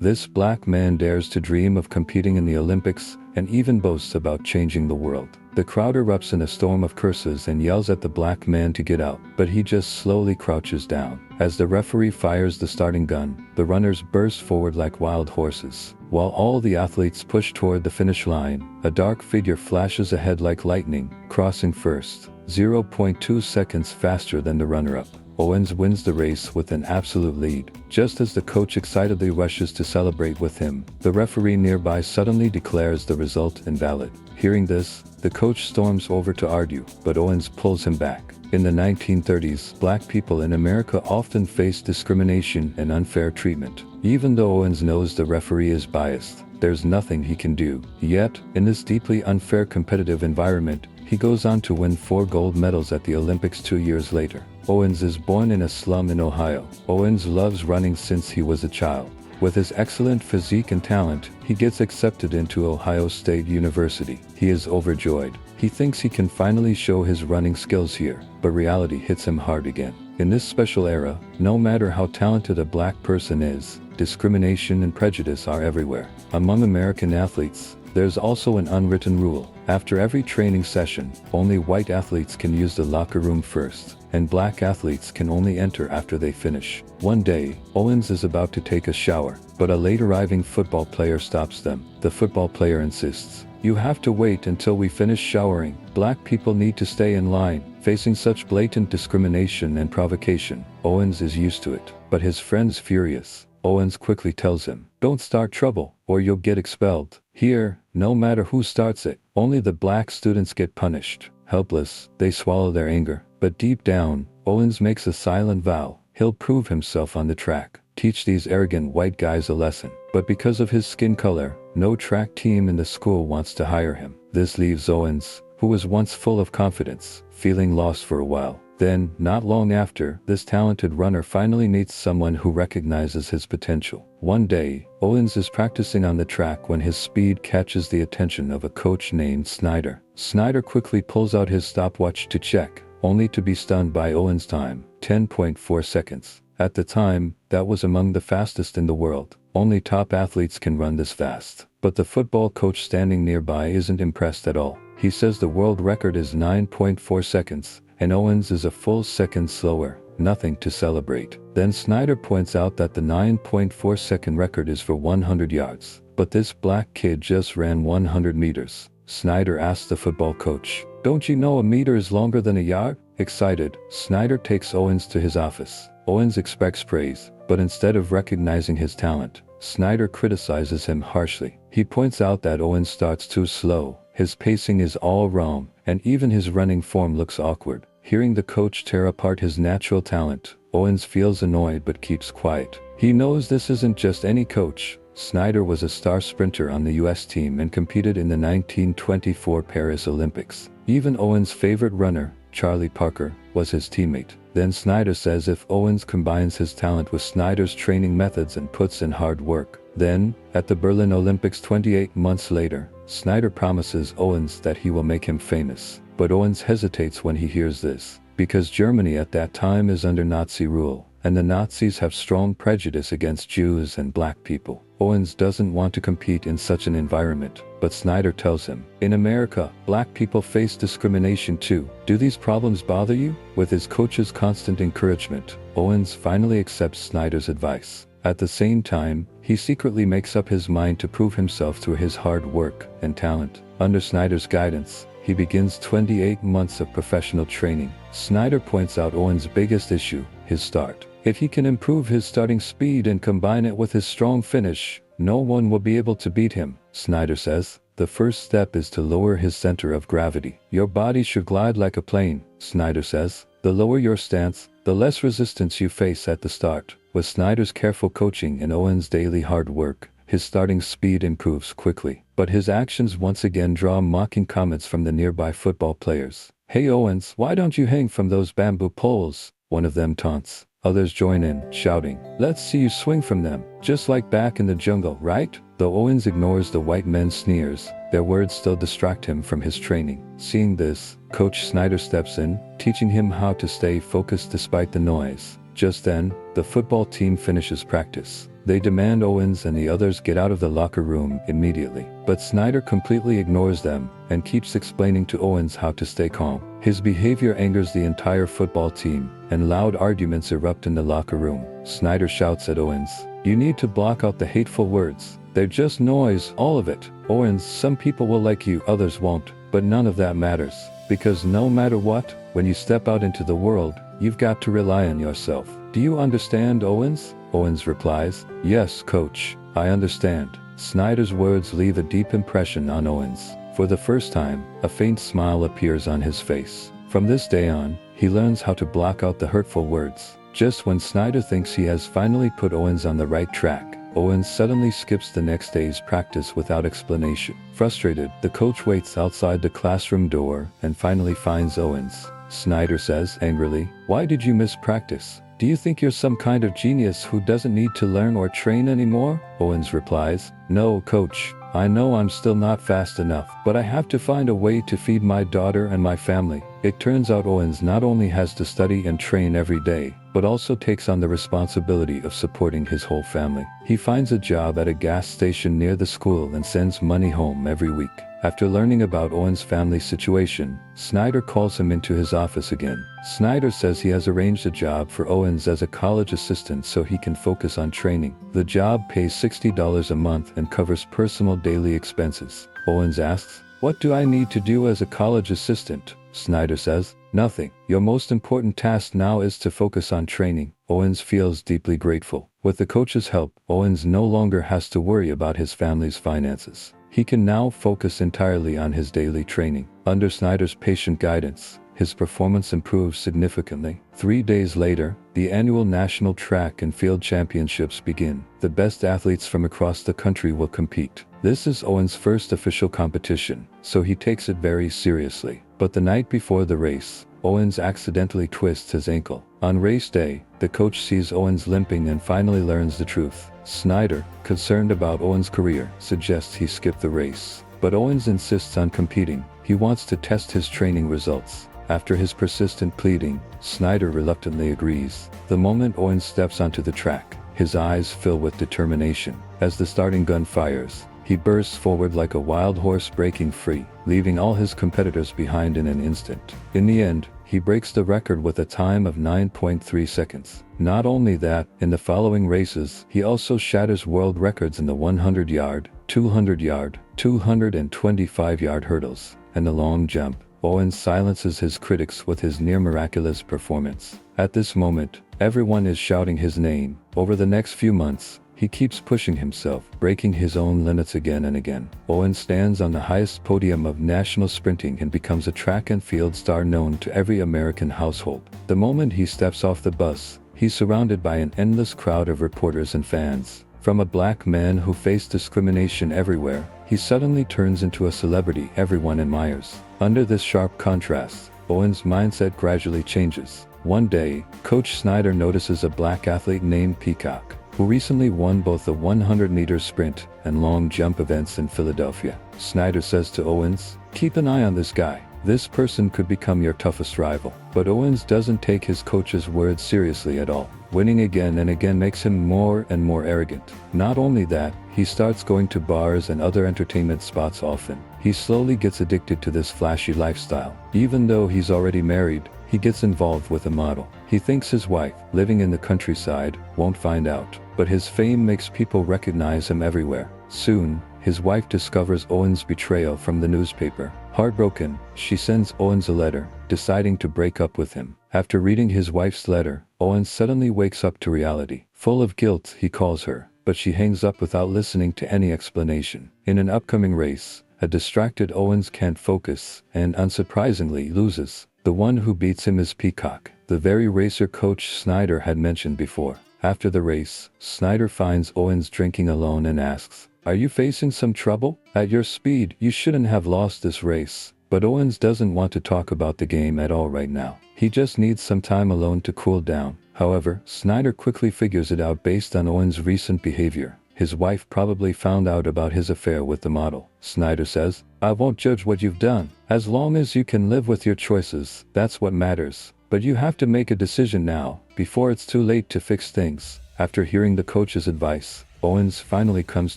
This black man dares to dream of competing in the Olympics and even boasts about changing the world. The crowd erupts in a storm of curses and yells at the black man to get out, but he just slowly crouches down. As the referee fires the starting gun, the runners burst forward like wild horses. While all the athletes push toward the finish line, a dark figure flashes ahead like lightning, crossing first, 0.2 seconds faster than the runner-up. Owens wins the race with an absolute lead. Just as the coach excitedly rushes to celebrate with him, the referee nearby suddenly declares the result invalid. Hearing this, the coach storms over to argue, but Owens pulls him back. In the 1930s, black people in America often faced discrimination and unfair treatment. Even though Owens knows the referee is biased, there's nothing he can do. Yet, in this deeply unfair competitive environment, he goes on to win 4 gold medals at the Olympics 2 years later. Owens is born in a slum in Ohio. Owens loves running since he was a child. With his excellent physique and talent, he gets accepted into Ohio State University. He is overjoyed. He thinks he can finally show his running skills here, but reality hits him hard again. In this special era, no matter how talented a black person is, discrimination and prejudice are everywhere. Among American athletes, there's also an unwritten rule. After every training session, only white athletes can use the locker room first, and black athletes can only enter after they finish. One day, Owens is about to take a shower, but a late arriving football player stops them. The football player insists, "You have to wait until we finish showering. Black people need to stay in line." Facing such blatant discrimination and provocation, Owens is used to it, but his friend's furious. Owens quickly tells him, "Don't start trouble, or you'll get expelled." Here, no matter who starts it, only the black students get punished. Helpless, they swallow their anger. But deep down, Owens makes a silent vow. He'll prove himself on the track, teach these arrogant white guys a lesson. But because of his skin color, no track team in the school wants to hire him. This leaves Owens, who was once full of confidence, feeling lost for a while. Then, not long after, this talented runner finally meets someone who recognizes his potential. One day, Owens is practicing on the track when his speed catches the attention of a coach named Snyder. Snyder quickly pulls out his stopwatch to check, only to be stunned by Owens' time, 10.4 seconds. At the time, that was among the fastest in the world. Only top athletes can run this fast. But the football coach standing nearby isn't impressed at all. He says the world record is 9.4 seconds, and Owens is a full second slower. Nothing to celebrate. Then Snyder points out that the 9.4 second record is for 100 yards. But this black kid just ran 100 meters. Snyder asks the football coach, "Don't you know a meter is longer than a yard?" Excited, Snyder takes Owens to his office. Owens expects praise, but instead of recognizing his talent, Snyder criticizes him harshly. He points out that Owens starts too slow, his pacing is all wrong, and even his running form looks awkward. Hearing the coach tear apart his natural talent, Owens feels annoyed but keeps quiet. He knows this isn't just any coach. Snyder was a star sprinter on the US team and competed in the 1924 Paris Olympics. Even Owens' favorite runner, Charlie Parker, was his teammate. Then Snyder says if Owens combines his talent with Snyder's training methods and puts in hard work, then, at the Berlin Olympics 28 months later, Snyder promises Owens that he will make him famous. But Owens hesitates when he hears this, because Germany at that time is under Nazi rule, and the Nazis have strong prejudice against Jews and black people. Owens doesn't want to compete in such an environment, but Snyder tells him, "In America, black people face discrimination too. Do these problems bother you?" With his coach's constant encouragement, Owens finally accepts Snyder's advice. At the same time, he secretly makes up his mind to prove himself through his hard work and talent. Under Snyder's guidance, he begins 28 months of professional training. Snyder points out Owens' biggest issue, his start. If he can improve his starting speed and combine it with his strong finish, no one will be able to beat him, Snyder says. The first step is to lower his center of gravity. Your body should glide like a plane, Snyder says. The lower your stance, the less resistance you face at the start. With Snyder's careful coaching and Owens' daily hard work, his starting speed improves quickly. But his actions once again draw mocking comments from the nearby football players. "Hey Owens, why don't you hang from those bamboo poles?" one of them taunts. Others join in, shouting, "Let's see you swing from them, just like back in the jungle, right?" Though Owens ignores the white men's sneers, their words still distract him from his training. Seeing this, Coach Snyder steps in, teaching him how to stay focused despite the noise. Just then, the football team finishes practice. They demand Owens and the others get out of the locker room immediately. But Snyder completely ignores them and keeps explaining to Owens how to stay calm. His behavior angers the entire football team, and loud arguments erupt in the locker room. Snyder shouts at Owens, "You need to block out the hateful words. They're just noise, all of it. Owens, some people will like you, others won't. But none of that matters. Because no matter what, when you step out into the world, you've got to rely on yourself. Do you understand, Owens?" Owens replies, "Yes, coach, I understand." Snyder's words leave a deep impression on Owens. For the first time, a faint smile appears on his face. From this day on, he learns how to block out the hurtful words. Just when Snyder thinks he has finally put Owens on the right track, Owens suddenly skips the next day's practice without explanation. Frustrated, the coach waits outside the classroom door and finally finds Owens. Snyder says angrily, "Why did you miss practice? Do you think you're some kind of genius who doesn't need to learn or train anymore?" Owens replies, "No, coach. I know I'm still not fast enough, but I have to find a way to feed my daughter and my family." It turns out Owens not only has to study and train every day, but also takes on the responsibility of supporting his whole family. He finds a job at a gas station near the school and sends money home every week. After learning about Owens' family situation, Snyder calls him into his office again. Snyder says he has arranged a job for Owens as a college assistant so he can focus on training. The job pays $60 a month and covers personal daily expenses. Owens asks, "What do I need to do as a college assistant?" Snyder says, "Nothing. Your most important task now is to focus on training." Owens feels deeply grateful. With the coach's help, Owens no longer has to worry about his family's finances. He can now focus entirely on his daily training. Under Snyder's patient guidance, his performance improves significantly. 3 days later, the annual National Track and Field Championships begin. The best athletes from across the country will compete. This is Owens' first official competition, so he takes it very seriously. But the night before the race, Owens accidentally twists his ankle. On race day, the coach sees Owens limping and finally learns the truth. Snyder, concerned about Owens' career, suggests he skip the race. But Owens insists on competing. He wants to test his training results. After his persistent pleading, Snyder reluctantly agrees. The moment Owens steps onto the track, his eyes fill with determination. As the starting gun fires, he bursts forward like a wild horse breaking free, leaving all his competitors behind in an instant. In the end, he breaks the record with a time of 9.3 seconds. Not only that, in the following races, he also shatters world records in the 100-yard, 200-yard, 225-yard hurdles, and the long jump. Owens silences his critics with his near-miraculous performance. At this moment, everyone is shouting his name. Over the next few months, he keeps pushing himself, breaking his own limits again and again. Owens stands on the highest podium of national sprinting and becomes a track and field star known to every American household. The moment he steps off the bus, he's surrounded by an endless crowd of reporters and fans. From a black man who faced discrimination everywhere, he suddenly turns into a celebrity everyone admires. Under this sharp contrast, Owens' mindset gradually changes. One day, Coach Snyder notices a black athlete named Peacock, who recently won both the 100-meter sprint and long jump events in Philadelphia. Snyder says to Owens, "Keep an eye on this guy. This person could become your toughest rival." But Owens doesn't take his coach's words seriously at all. Winning again and again makes him more and more arrogant. Not only that, he starts going to bars and other entertainment spots often. He slowly gets addicted to this flashy lifestyle. Even though he's already married, he gets involved with a model. He thinks his wife, living in the countryside, won't find out, but his fame makes people recognize him everywhere. Soon, his wife discovers Owens' betrayal from the newspaper. Heartbroken, she sends Owens a letter, deciding to break up with him. After reading his wife's letter, Owens suddenly wakes up to reality. Full of guilt, he calls her, but she hangs up without listening to any explanation. In an upcoming race, a distracted Owens can't focus, and unsurprisingly loses. The one who beats him is Peacock, the very racer Coach Snyder had mentioned before. After the race, Snyder finds Owens drinking alone and asks, "Are you facing some trouble? At your speed, you shouldn't have lost this race." But Owens doesn't want to talk about the game at all right now. He just needs some time alone to cool down. However, Snyder quickly figures it out based on Owens' recent behavior. His wife probably found out about his affair with the model. Snyder says, "I won't judge what you've done. As long as you can live with your choices, that's what matters." But you have to make a decision now, before it's too late to fix things. After hearing the coach's advice, Owens finally comes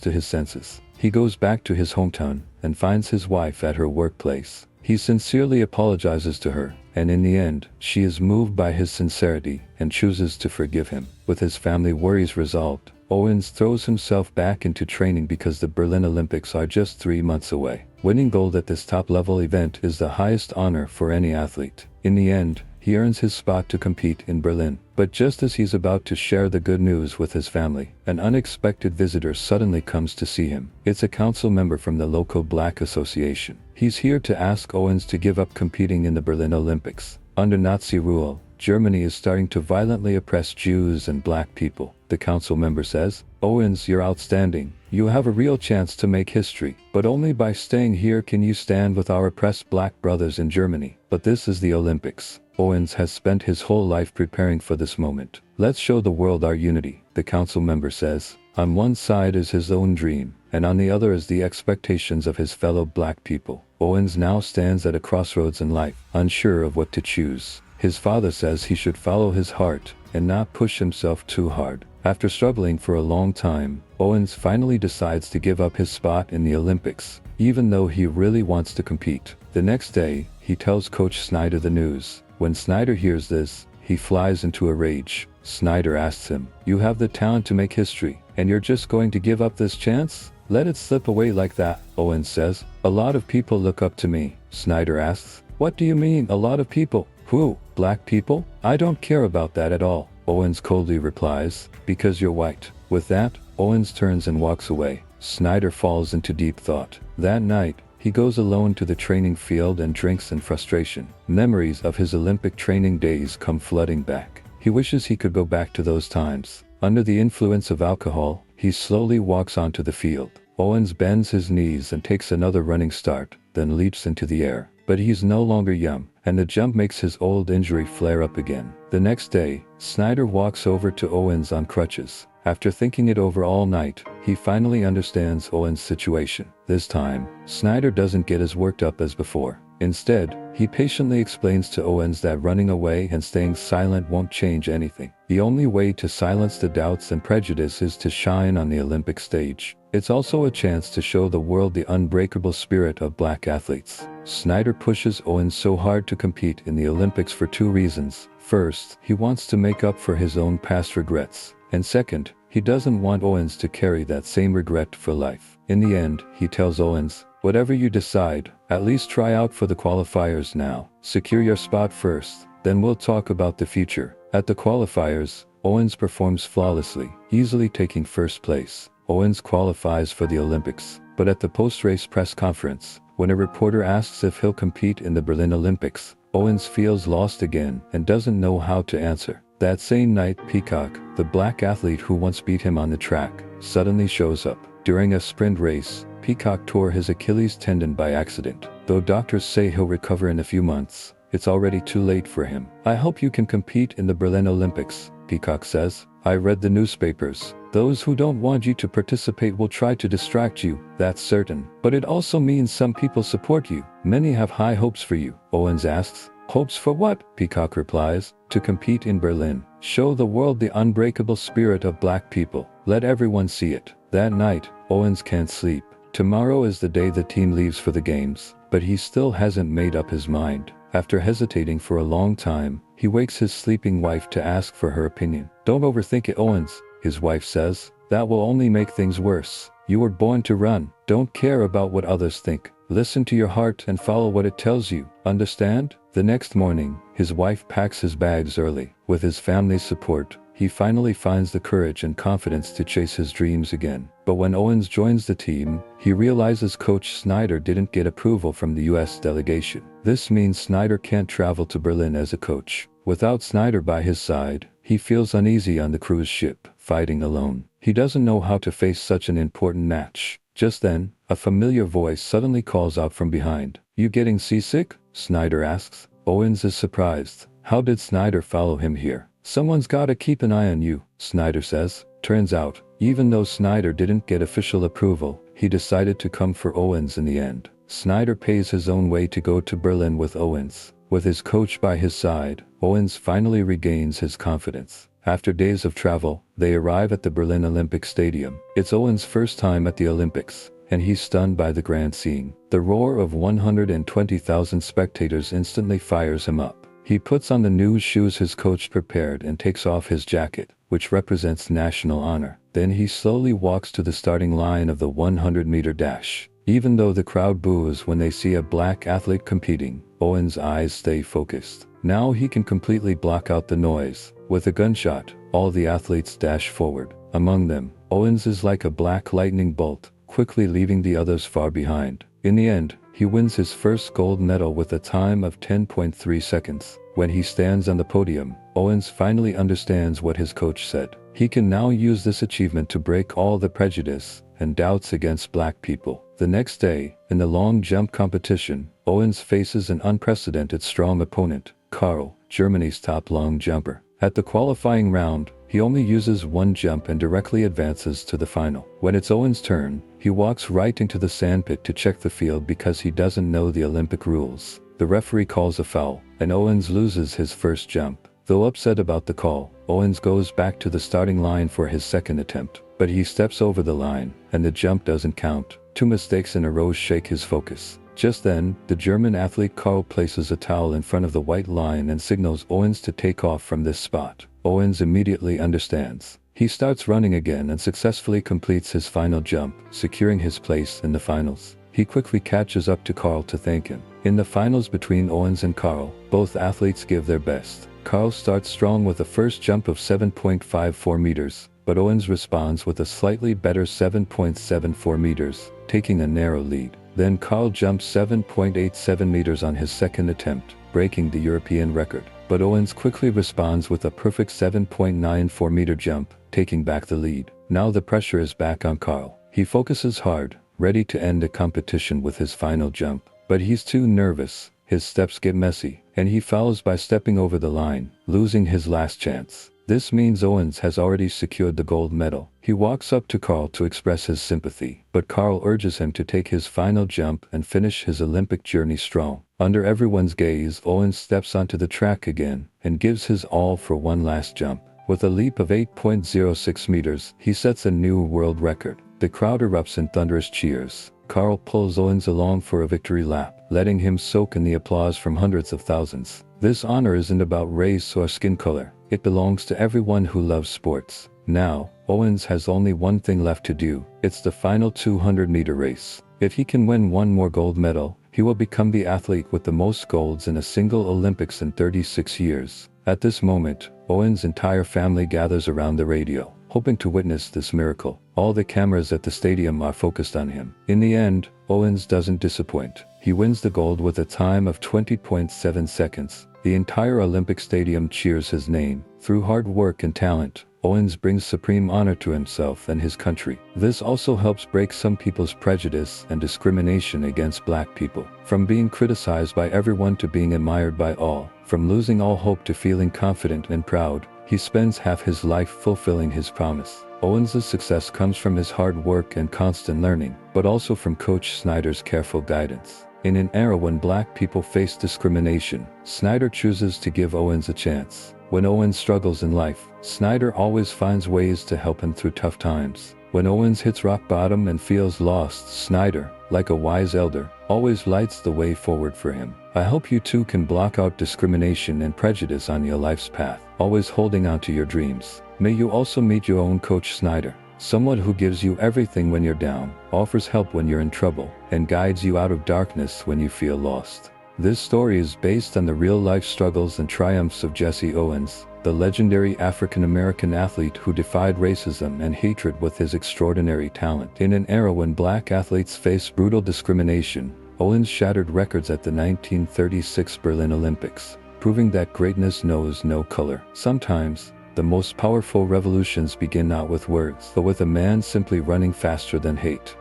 to his senses. He goes back to his hometown and finds his wife at her workplace. He sincerely apologizes to her, and in the end, she is moved by his sincerity and chooses to forgive him. With his family worries resolved, Owens throws himself back into training because the Berlin Olympics are just 3 months away. Winning gold at this top-level event is the highest honor for any athlete. In the end, he earns his spot to compete in Berlin. But just as he's about to share the good news with his family, an unexpected visitor suddenly comes to see him. It's a council member from the local Black Association. He's here to ask Owens to give up competing in the Berlin Olympics. Under Nazi rule, Germany is starting to violently oppress Jews and black people. The council member says, "Owens, you're outstanding. You have a real chance to make history. But only by staying here can you stand with our oppressed black brothers in Germany. But this is the Olympics. Owens has spent his whole life preparing for this moment. Let's show the world our unity," the council member says. On one side is his own dream, and on the other is the expectations of his fellow black people. Owens now stands at a crossroads in life, unsure of what to choose. His father says he should follow his heart and not push himself too hard. After struggling for a long time, Owens finally decides to give up his spot in the Olympics, even though he really wants to compete. The next day, he tells Coach Snyder the news. When Snyder hears this, he flies into a rage. Snyder asks him, "You have the talent to make history, and you're just going to give up this chance? Let it slip away like that." Owens says, "A lot of people look up to me." Snyder asks, "What do you mean, a lot of people? Who? Black people? I don't care about that at all." Owens coldly replies, "Because you're white." With that, Owens turns and walks away. Snyder falls into deep thought. That night, he goes alone to the training field and drinks in frustration. Memories of his Olympic training days come flooding back. He wishes he could go back to those times. Under the influence of alcohol, he slowly walks onto the field. Owens bends his knees and takes another running start, then leaps into the air. But he's no longer young, and the jump makes his old injury flare up again. The next day, Snyder walks over to Owens on crutches. After thinking it over all night, he finally understands Owens' situation. This time, Snyder doesn't get as worked up as before. Instead, he patiently explains to Owens that running away and staying silent won't change anything. The only way to silence the doubts and prejudice is to shine on the Olympic stage. It's also a chance to show the world the unbreakable spirit of black athletes. Snyder pushes Owens so hard to compete in the Olympics for 2 reasons. First, he wants to make up for his own past regrets. And second, he doesn't want Owens to carry that same regret for life. In the end, he tells Owens, "Whatever you decide, at least try out for the qualifiers now. Secure your spot first, then we'll talk about the future." At the qualifiers, Owens performs flawlessly, easily taking first place. Owens qualifies for the Olympics, but at the post-race press conference, when a reporter asks if he'll compete in the Berlin Olympics, Owens feels lost again and doesn't know how to answer. That same night, Peacock, the black athlete who once beat him on the track, suddenly shows up. During a sprint race, Peacock tore his Achilles tendon by accident. Though doctors say he'll recover in a few months, it's already too late for him. "I hope you can compete in the Berlin Olympics," Peacock says. "I read the newspapers. Those who don't want you to participate will try to distract you, that's certain. But it also means some people support you. Many have high hopes for you." Owens asks, "Hopes for what?" Peacock replies, "To compete in Berlin. Show the world the unbreakable spirit of black people. Let everyone see it." That night, Owens can't sleep. Tomorrow is the day the team leaves for the games, but he still hasn't made up his mind. After hesitating for a long time, he wakes his sleeping wife to ask for her opinion. "Don't overthink it, Owens," his wife says. "That will only make things worse. You were born to run. Don't care about what others think. Listen to your heart and follow what it tells you. Understand?" The next morning, his wife packs his bags early. With his family's support, he finally finds the courage and confidence to chase his dreams again. But when Owens joins the team, he realizes Coach Snyder didn't get approval from the US delegation. This means Snyder can't travel to Berlin as a coach. Without Snyder by his side, he feels uneasy on the cruise ship, fighting alone. He doesn't know how to face such an important match. Just then, a familiar voice suddenly calls out from behind. "You getting seasick?" Snyder asks. Owens is surprised. How did Snyder follow him here? "Someone's gotta keep an eye on you," Snyder says. Turns out, even though Snyder didn't get official approval, he decided to come for Owens in the end. Snyder pays his own way to go to Berlin with Owens. With his coach by his side, Owens finally regains his confidence. After days of travel, they arrive at the Berlin Olympic Stadium. It's Owens' first time at the Olympics, and he's stunned by the grand scene. The roar of 120,000 spectators instantly fires him up. He puts on the new shoes his coach prepared and takes off his jacket, which represents national honor. Then he slowly walks to the starting line of the 100-meter dash. Even though the crowd boos when they see a black athlete competing, Owens' eyes stay focused. Now he can completely block out the noise. With a gunshot, all the athletes dash forward. Among them, Owens is like a black lightning bolt, quickly leaving the others far behind. In the end, he wins his first gold medal with a time of 10.3 seconds. When he stands on the podium, Owens finally understands what his coach said. He can now use this achievement to break all the prejudice and doubts against black people. The next day, in the long jump competition, Owens faces an unprecedented strong opponent, Karl, Germany's top long jumper. At the qualifying round, he only uses one jump and directly advances to the final. When it's Owens' turn, he walks right into the sandpit to check the field because he doesn't know the Olympic rules. The referee calls a foul, and Owens loses his first jump. Though upset about the call, Owens goes back to the starting line for his second attempt. But he steps over the line, and the jump doesn't count. 2 mistakes in a row shake his focus. Just then, the German athlete Karl places a towel in front of the white line and signals Owens to take off from this spot. Owens immediately understands. He starts running again and successfully completes his final jump, securing his place in the finals. He quickly catches up to Karl to thank him. In the finals between Owens and Karl, both athletes give their best. Karl starts strong with a first jump of 7.54 meters, but Owens responds with a slightly better 7.74 meters, taking a narrow lead. Then Karl jumps 7.87 meters on his second attempt, breaking the European record. But Owens quickly responds with a perfect 7.94 meter jump, taking back the lead. Now the pressure is back on Karl. He focuses hard, ready to end the competition with his final jump. But he's too nervous, his steps get messy, and he fouls by stepping over the line, losing his last chance. This means Owens has already secured the gold medal. He walks up to Karl to express his sympathy, but Karl urges him to take his final jump and finish his Olympic journey strong. Under everyone's gaze, Owens steps onto the track again and gives his all for one last jump. With a leap of 8.06 meters, he sets a new world record. The crowd erupts in thunderous cheers. Karl pulls Owens along for a victory lap, letting him soak in the applause from hundreds of thousands. This honor isn't about race or skin color. It belongs to everyone who loves sports. Now, Owens has only one thing left to do. It's the final 200-meter race. If he can win one more gold medal, he will become the athlete with the most golds in a single Olympics in 36 years. At this moment, Owens' entire family gathers around the radio, hoping to witness this miracle. All the cameras at the stadium are focused on him. In the end, Owens doesn't disappoint. He wins the gold with a time of 20.7 seconds. The entire Olympic stadium cheers his name. Through hard work and talent, Owens brings supreme honor to himself and his country. This also helps break some people's prejudice and discrimination against black people. From being criticized by everyone to being admired by all, from losing all hope to feeling confident and proud, he spends half his life fulfilling his promise. Owens' success comes from his hard work and constant learning, but also from Coach Snyder's careful guidance. In an era when black people face discrimination, Snyder chooses to give Owens a chance. When Owens struggles in life, Snyder always finds ways to help him through tough times. When Owens hits rock bottom and feels lost, Snyder, like a wise elder, always lights the way forward for him. I hope you too can block out discrimination and prejudice on your life's path, always holding on to your dreams. May you also meet your own Coach Snyder. Someone who gives you everything when you're down, offers help when you're in trouble, and guides you out of darkness when you feel lost. This story is based on the real-life struggles and triumphs of Jesse Owens, the legendary African-American athlete who defied racism and hatred with his extraordinary talent. In an era when black athletes faced brutal discrimination, Owens shattered records at the 1936 Berlin Olympics, proving that greatness knows no color. Sometimes, the most powerful revolutions begin not with words, but with a man simply running faster than hate.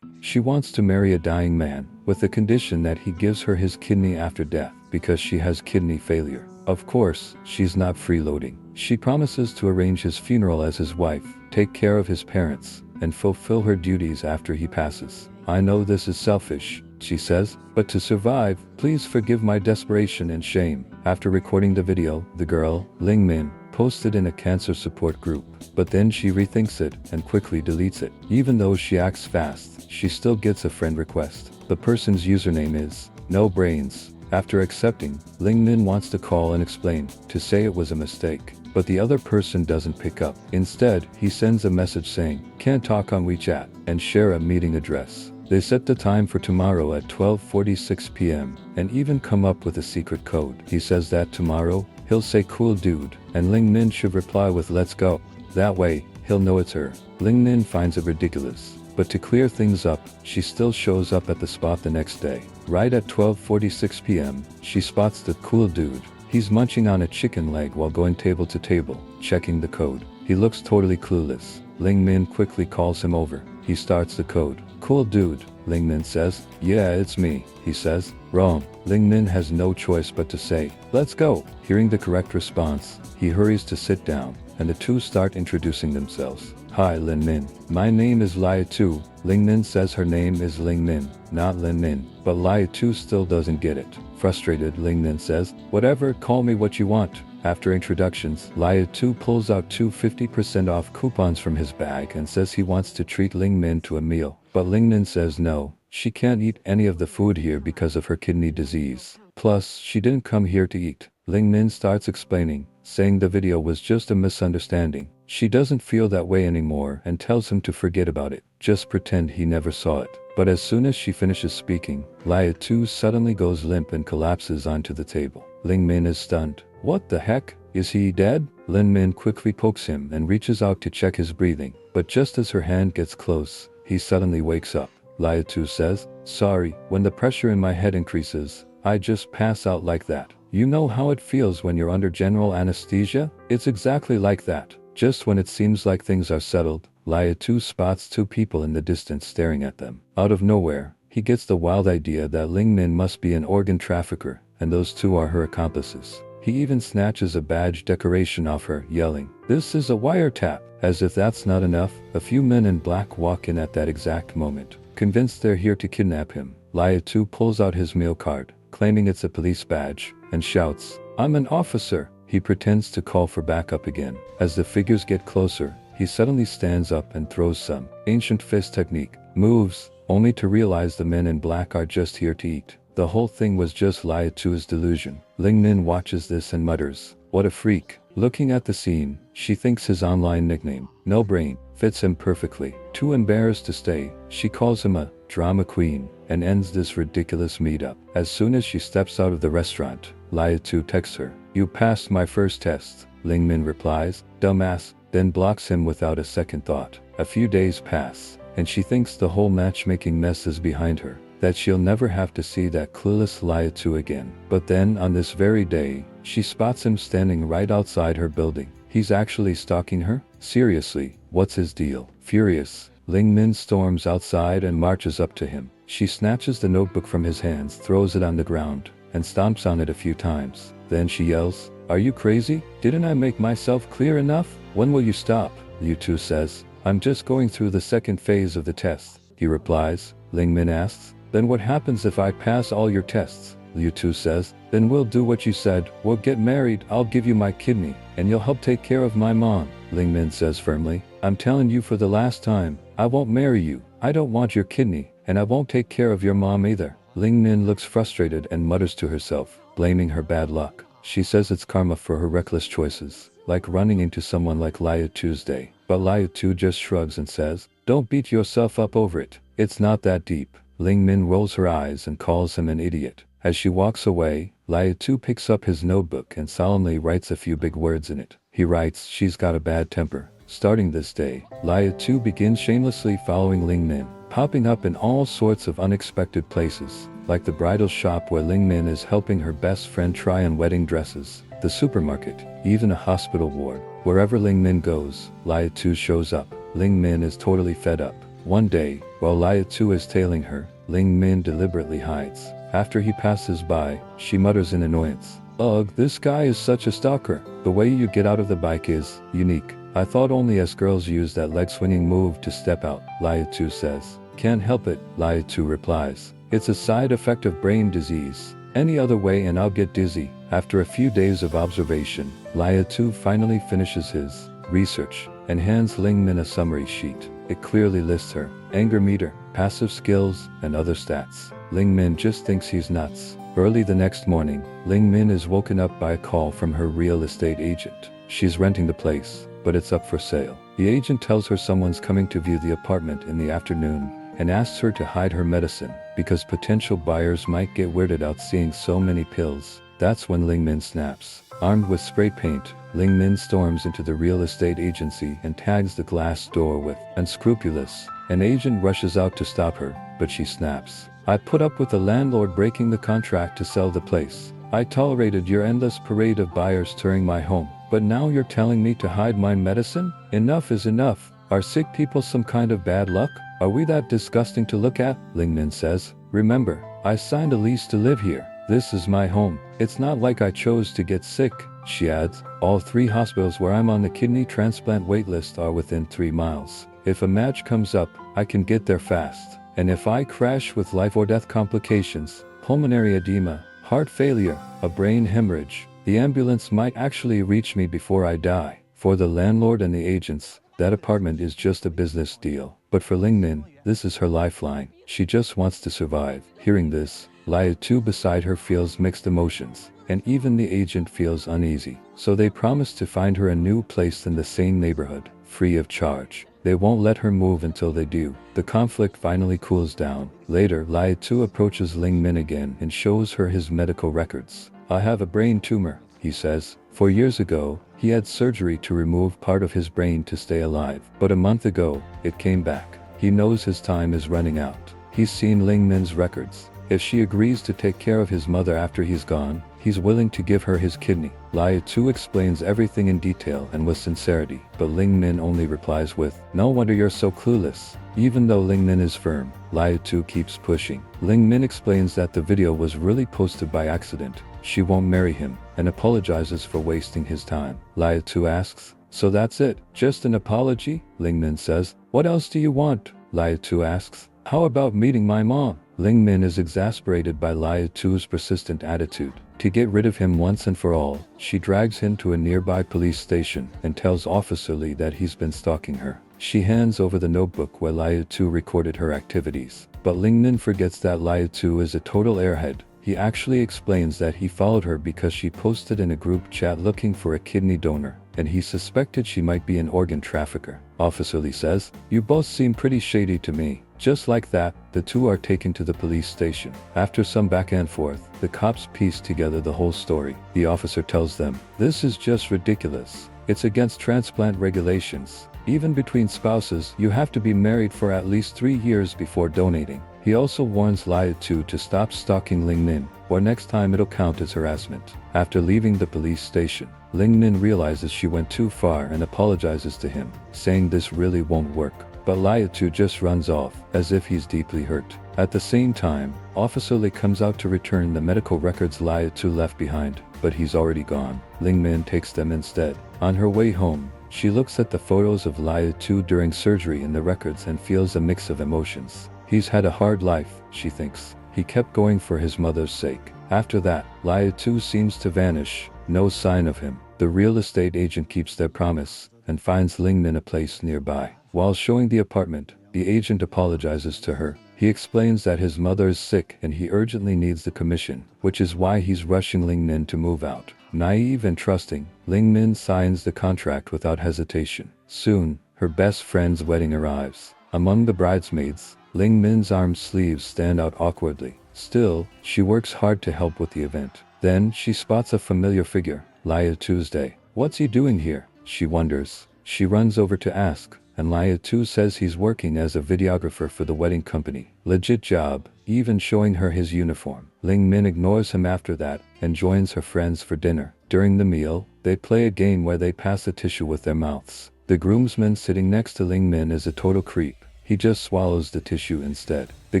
She wants to marry a dying man, with the condition that he gives her his kidney after death, because she has kidney failure. Of course, she's not freeloading. She promises to arrange his funeral as his wife, take care of his parents, and fulfill her duties after he passes. I know this is selfish, she says, but to survive, please forgive my desperation and shame. After recording the video, the girl, Ling Min, posted in a cancer support group, but then she rethinks it and quickly deletes it. Even though she acts fast, she still gets a friend request. The person's username is No Brains. After accepting, Ling Min wants to call and explain, to say it was a mistake. But the other person doesn't pick up. Instead, he sends a message saying, "Can't talk on WeChat," and share a meeting address. They set the time for tomorrow at 12:46 p.m. and even come up with a secret code. He says that tomorrow, he'll say "cool dude," and Ling Min should reply with "let's go." That way, he'll know it's her. Ling Min finds it ridiculous. But to clear things up, she still shows up at the spot the next day. Right at 12:46 p.m., she spots the cool dude. He's munching on a chicken leg while going table to table, checking the code. He looks totally clueless. Ling Min quickly calls him over. He starts the code. "Cool dude," Ling Min says. "Yeah, it's me," he says. "Wrong." Ling Min has no choice but to say, "Let's go." Hearing the correct response, he hurries to sit down, and the two start introducing themselves. "Hi, Lin Min. My name is Lai Tu." Ling Min says her name is Ling Min, not Lin Min, but Lai Tu still doesn't get it. Frustrated, Ling Min says, "Whatever, call me what you want." After introductions, Lai Tu pulls out two 50% off coupons from his bag and says he wants to treat Ling Min to a meal. But Ling Min says no, she can't eat any of the food here because of her kidney disease. Plus, she didn't come here to eat. Ling Min starts explaining, saying the video was just a misunderstanding. She doesn't feel that way anymore and tells him to forget about it. Just pretend he never saw it. But as soon as she finishes speaking, Lai Tu suddenly goes limp and collapses onto the table. Ling Min is stunned. "What the heck? Is he dead?" Lin Min quickly pokes him and reaches out to check his breathing. But just as her hand gets close, he suddenly wakes up. Lai Tu says, "Sorry, when the pressure in my head increases, I just pass out like that. You know how it feels when you're under general anesthesia? It's exactly like that." Just when it seems like things are settled, Lai Tu spots two people in the distance staring at them. Out of nowhere, he gets the wild idea that Ling Min must be an organ trafficker, and those two are her accomplices. He even snatches a badge decoration off her, yelling, "This is a wiretap!" As if that's not enough, a few men in black walk in at that exact moment. Convinced they're here to kidnap him, Lai Tu pulls out his meal card, claiming it's a police badge, and shouts, "I'm an officer." He pretends to call for backup again. As the figures get closer, he suddenly stands up and throws some ancient fist technique moves, only to realize the men in black are just here to eat. The whole thing was just Lai Tu's delusion. Ling Min watches this and mutters, "What a freak." Looking at the scene, she thinks his online nickname, No Brain, fits him perfectly. Too embarrassed to stay, she calls him a drama queen and ends this ridiculous meetup. As soon as she steps out of the restaurant, Lai Tu texts her, "You passed my first test." Ling Min replies, "Dumbass," then blocks him without a second thought. A few days pass, and she thinks the whole matchmaking mess is behind her, that she'll never have to see that clueless Lai Tu again. But then, on this very day, she spots him standing right outside her building. He's actually stalking her? Seriously, what's his deal? Furious, Ling Min storms outside and marches up to him. She snatches the notebook from his hands, throws it on the ground, and stomps on it a few times. Then she yells, "Are you crazy? Didn't I make myself clear enough? When will you stop?" Liu Tu says, "I'm just going through the second phase of the test." He replies. Ling Min asks, "Then what happens if I pass all your tests?" Liu Tu says, "Then we'll do what you said. We'll get married, I'll give you my kidney, and you'll help take care of my mom." Ling Min says firmly, "I'm telling you for the last time, I won't marry you. I don't want your kidney, and I won't take care of your mom either." Ling Min looks frustrated and mutters to herself, blaming her bad luck. She says it's karma for her reckless choices, like running into someone like Lai Tuesday. But Lai Tu just shrugs and says, "Don't beat yourself up over it. It's not that deep." Ling Min rolls her eyes and calls him an idiot. As she walks away, Lai Tu picks up his notebook and solemnly writes a few big words in it. He writes, "She's got a bad temper." Starting this day, Lai Tu begins shamelessly following Ling Min, popping up in all sorts of unexpected places, like the bridal shop where Ling Min is helping her best friend try on wedding dresses, the supermarket, even a hospital ward. Wherever Ling Min goes, Lai Tu shows up. Ling Min is totally fed up. One day, while Lai Tu is tailing her, Ling Min deliberately hides. After he passes by, she mutters in annoyance, "Ugh, this guy is such a stalker. The way you get out of the bike is unique. I thought only us girls use that leg swinging move to step out." Lai Tu says, "Can't help it," Lai Tu replies. It's a side effect of brain disease. Any other way and I'll get dizzy. After a few days of observation, Lia 2 finally finishes his research and hands Ling Min a summary sheet. It clearly lists her anger meter, passive skills, and other stats. Ling Min just thinks he's nuts. Early the next morning, Ling Min is woken up by a call from her real estate agent. She's renting the place, but it's up for sale. The agent tells her someone's coming to view the apartment in the afternoon and asks her to hide her medicine because potential buyers might get weirded out seeing so many pills. That's when Ling Min snaps. Armed with spray paint, Ling Min storms into the real estate agency and tags the glass door with "unscrupulous." An agent rushes out to stop her, but she snaps. "I put up with the landlord breaking the contract to sell the place. I tolerated your endless parade of buyers touring my home, but now you're telling me to hide my medicine? Enough is enough. Are sick people some kind of bad luck? Are we that disgusting to look at?" Ling Min says. "Remember, I signed a lease to live here. This is my home. It's not like I chose to get sick." She adds, "All 3 hospitals where I'm on the kidney transplant waitlist are within 3 miles. If a match comes up, I can get there fast. And if I crash with life or death complications, pulmonary edema, heart failure, a brain hemorrhage, the ambulance might actually reach me before I die." For the landlord and the agents, that apartment is just a business deal. But for Ling Min, this is her lifeline. She just wants to survive. Hearing this, Lia 2 beside her feels mixed emotions, and even the agent feels uneasy. So they promise to find her a new place in the same neighborhood, free of charge. They won't let her move until they do. The conflict finally cools down. Later, Lia 2 approaches Ling Min again and shows her his medical records. "I have a brain tumor," he says. 4 years ago, he had surgery to remove part of his brain to stay alive. But a month ago, it came back. He knows his time is running out. He's seen Ling Min's records. If she agrees to take care of his mother after he's gone, he's willing to give her his kidney. Lia 2 explains everything in detail and with sincerity, but Ling Min only replies with, "No wonder you're so clueless." Even though Ling Min is firm, Lia 2 keeps pushing. Ling Min explains that the video was really posted by accident. She won't marry him, and apologizes for wasting his time. Lia 2 asks, "So that's it? Just an apology?" Ling Min says, "What else do you want?" Lia 2 asks, "How about meeting my mom?" Ling Min is exasperated by Lia 2's persistent attitude. To get rid of him once and for all, she drags him to a nearby police station and tells Officer Lee that he's been stalking her. She hands over the notebook where Lia 2 recorded her activities. But Ling Min forgets that Lia 2 is a total airhead. He actually explains that he followed her because she posted in a group chat looking for a kidney donor, and he suspected she might be an organ trafficker. Officer Lee says, "You both seem pretty shady to me." Just like that, the two are taken to the police station. After some back and forth, the cops piece together the whole story. The officer tells them, "This is just ridiculous. It's against transplant regulations. Even between spouses, you have to be married for at least 3 years before donating." He also warns Lia 2 to stop stalking Ling Min, or next time it'll count as harassment. After leaving the police station, Ling Min realizes she went too far and apologizes to him, saying this really won't work. But Lia 2 just runs off, as if he's deeply hurt. At the same time, Officer Lee comes out to return the medical records Lia 2 left behind, but he's already gone. Ling Min takes them instead. On her way home, she looks at the photos of Lia 2 during surgery in the records and feels a mix of emotions. He's had a hard life, she thinks. He kept going for his mother's sake. After that, Lia 2 seems to vanish, no sign of him. The real estate agent keeps their promise and finds Ling Min a place nearby. While showing the apartment, the agent apologizes to her. He explains that his mother is sick and he urgently needs the commission, which is why he's rushing Ling Min to move out. Naive and trusting, Ling Min signs the contract without hesitation. Soon, her best friend's wedding arrives. Among the bridesmaids, Ling Min's arm sleeves stand out awkwardly. Still, she works hard to help with the event. Then, she spots a familiar figure, Lia 2's. "What's he doing here?" she wonders. She runs over to ask, and Lia 2 says he's working as a videographer for the wedding company. Legit job, even showing her his uniform. Ling Min ignores him after that, and joins her friends for dinner. During the meal, they play a game where they pass a tissue with their mouths. The groomsman sitting next to Ling Min is a total creep. He just swallows the tissue instead. The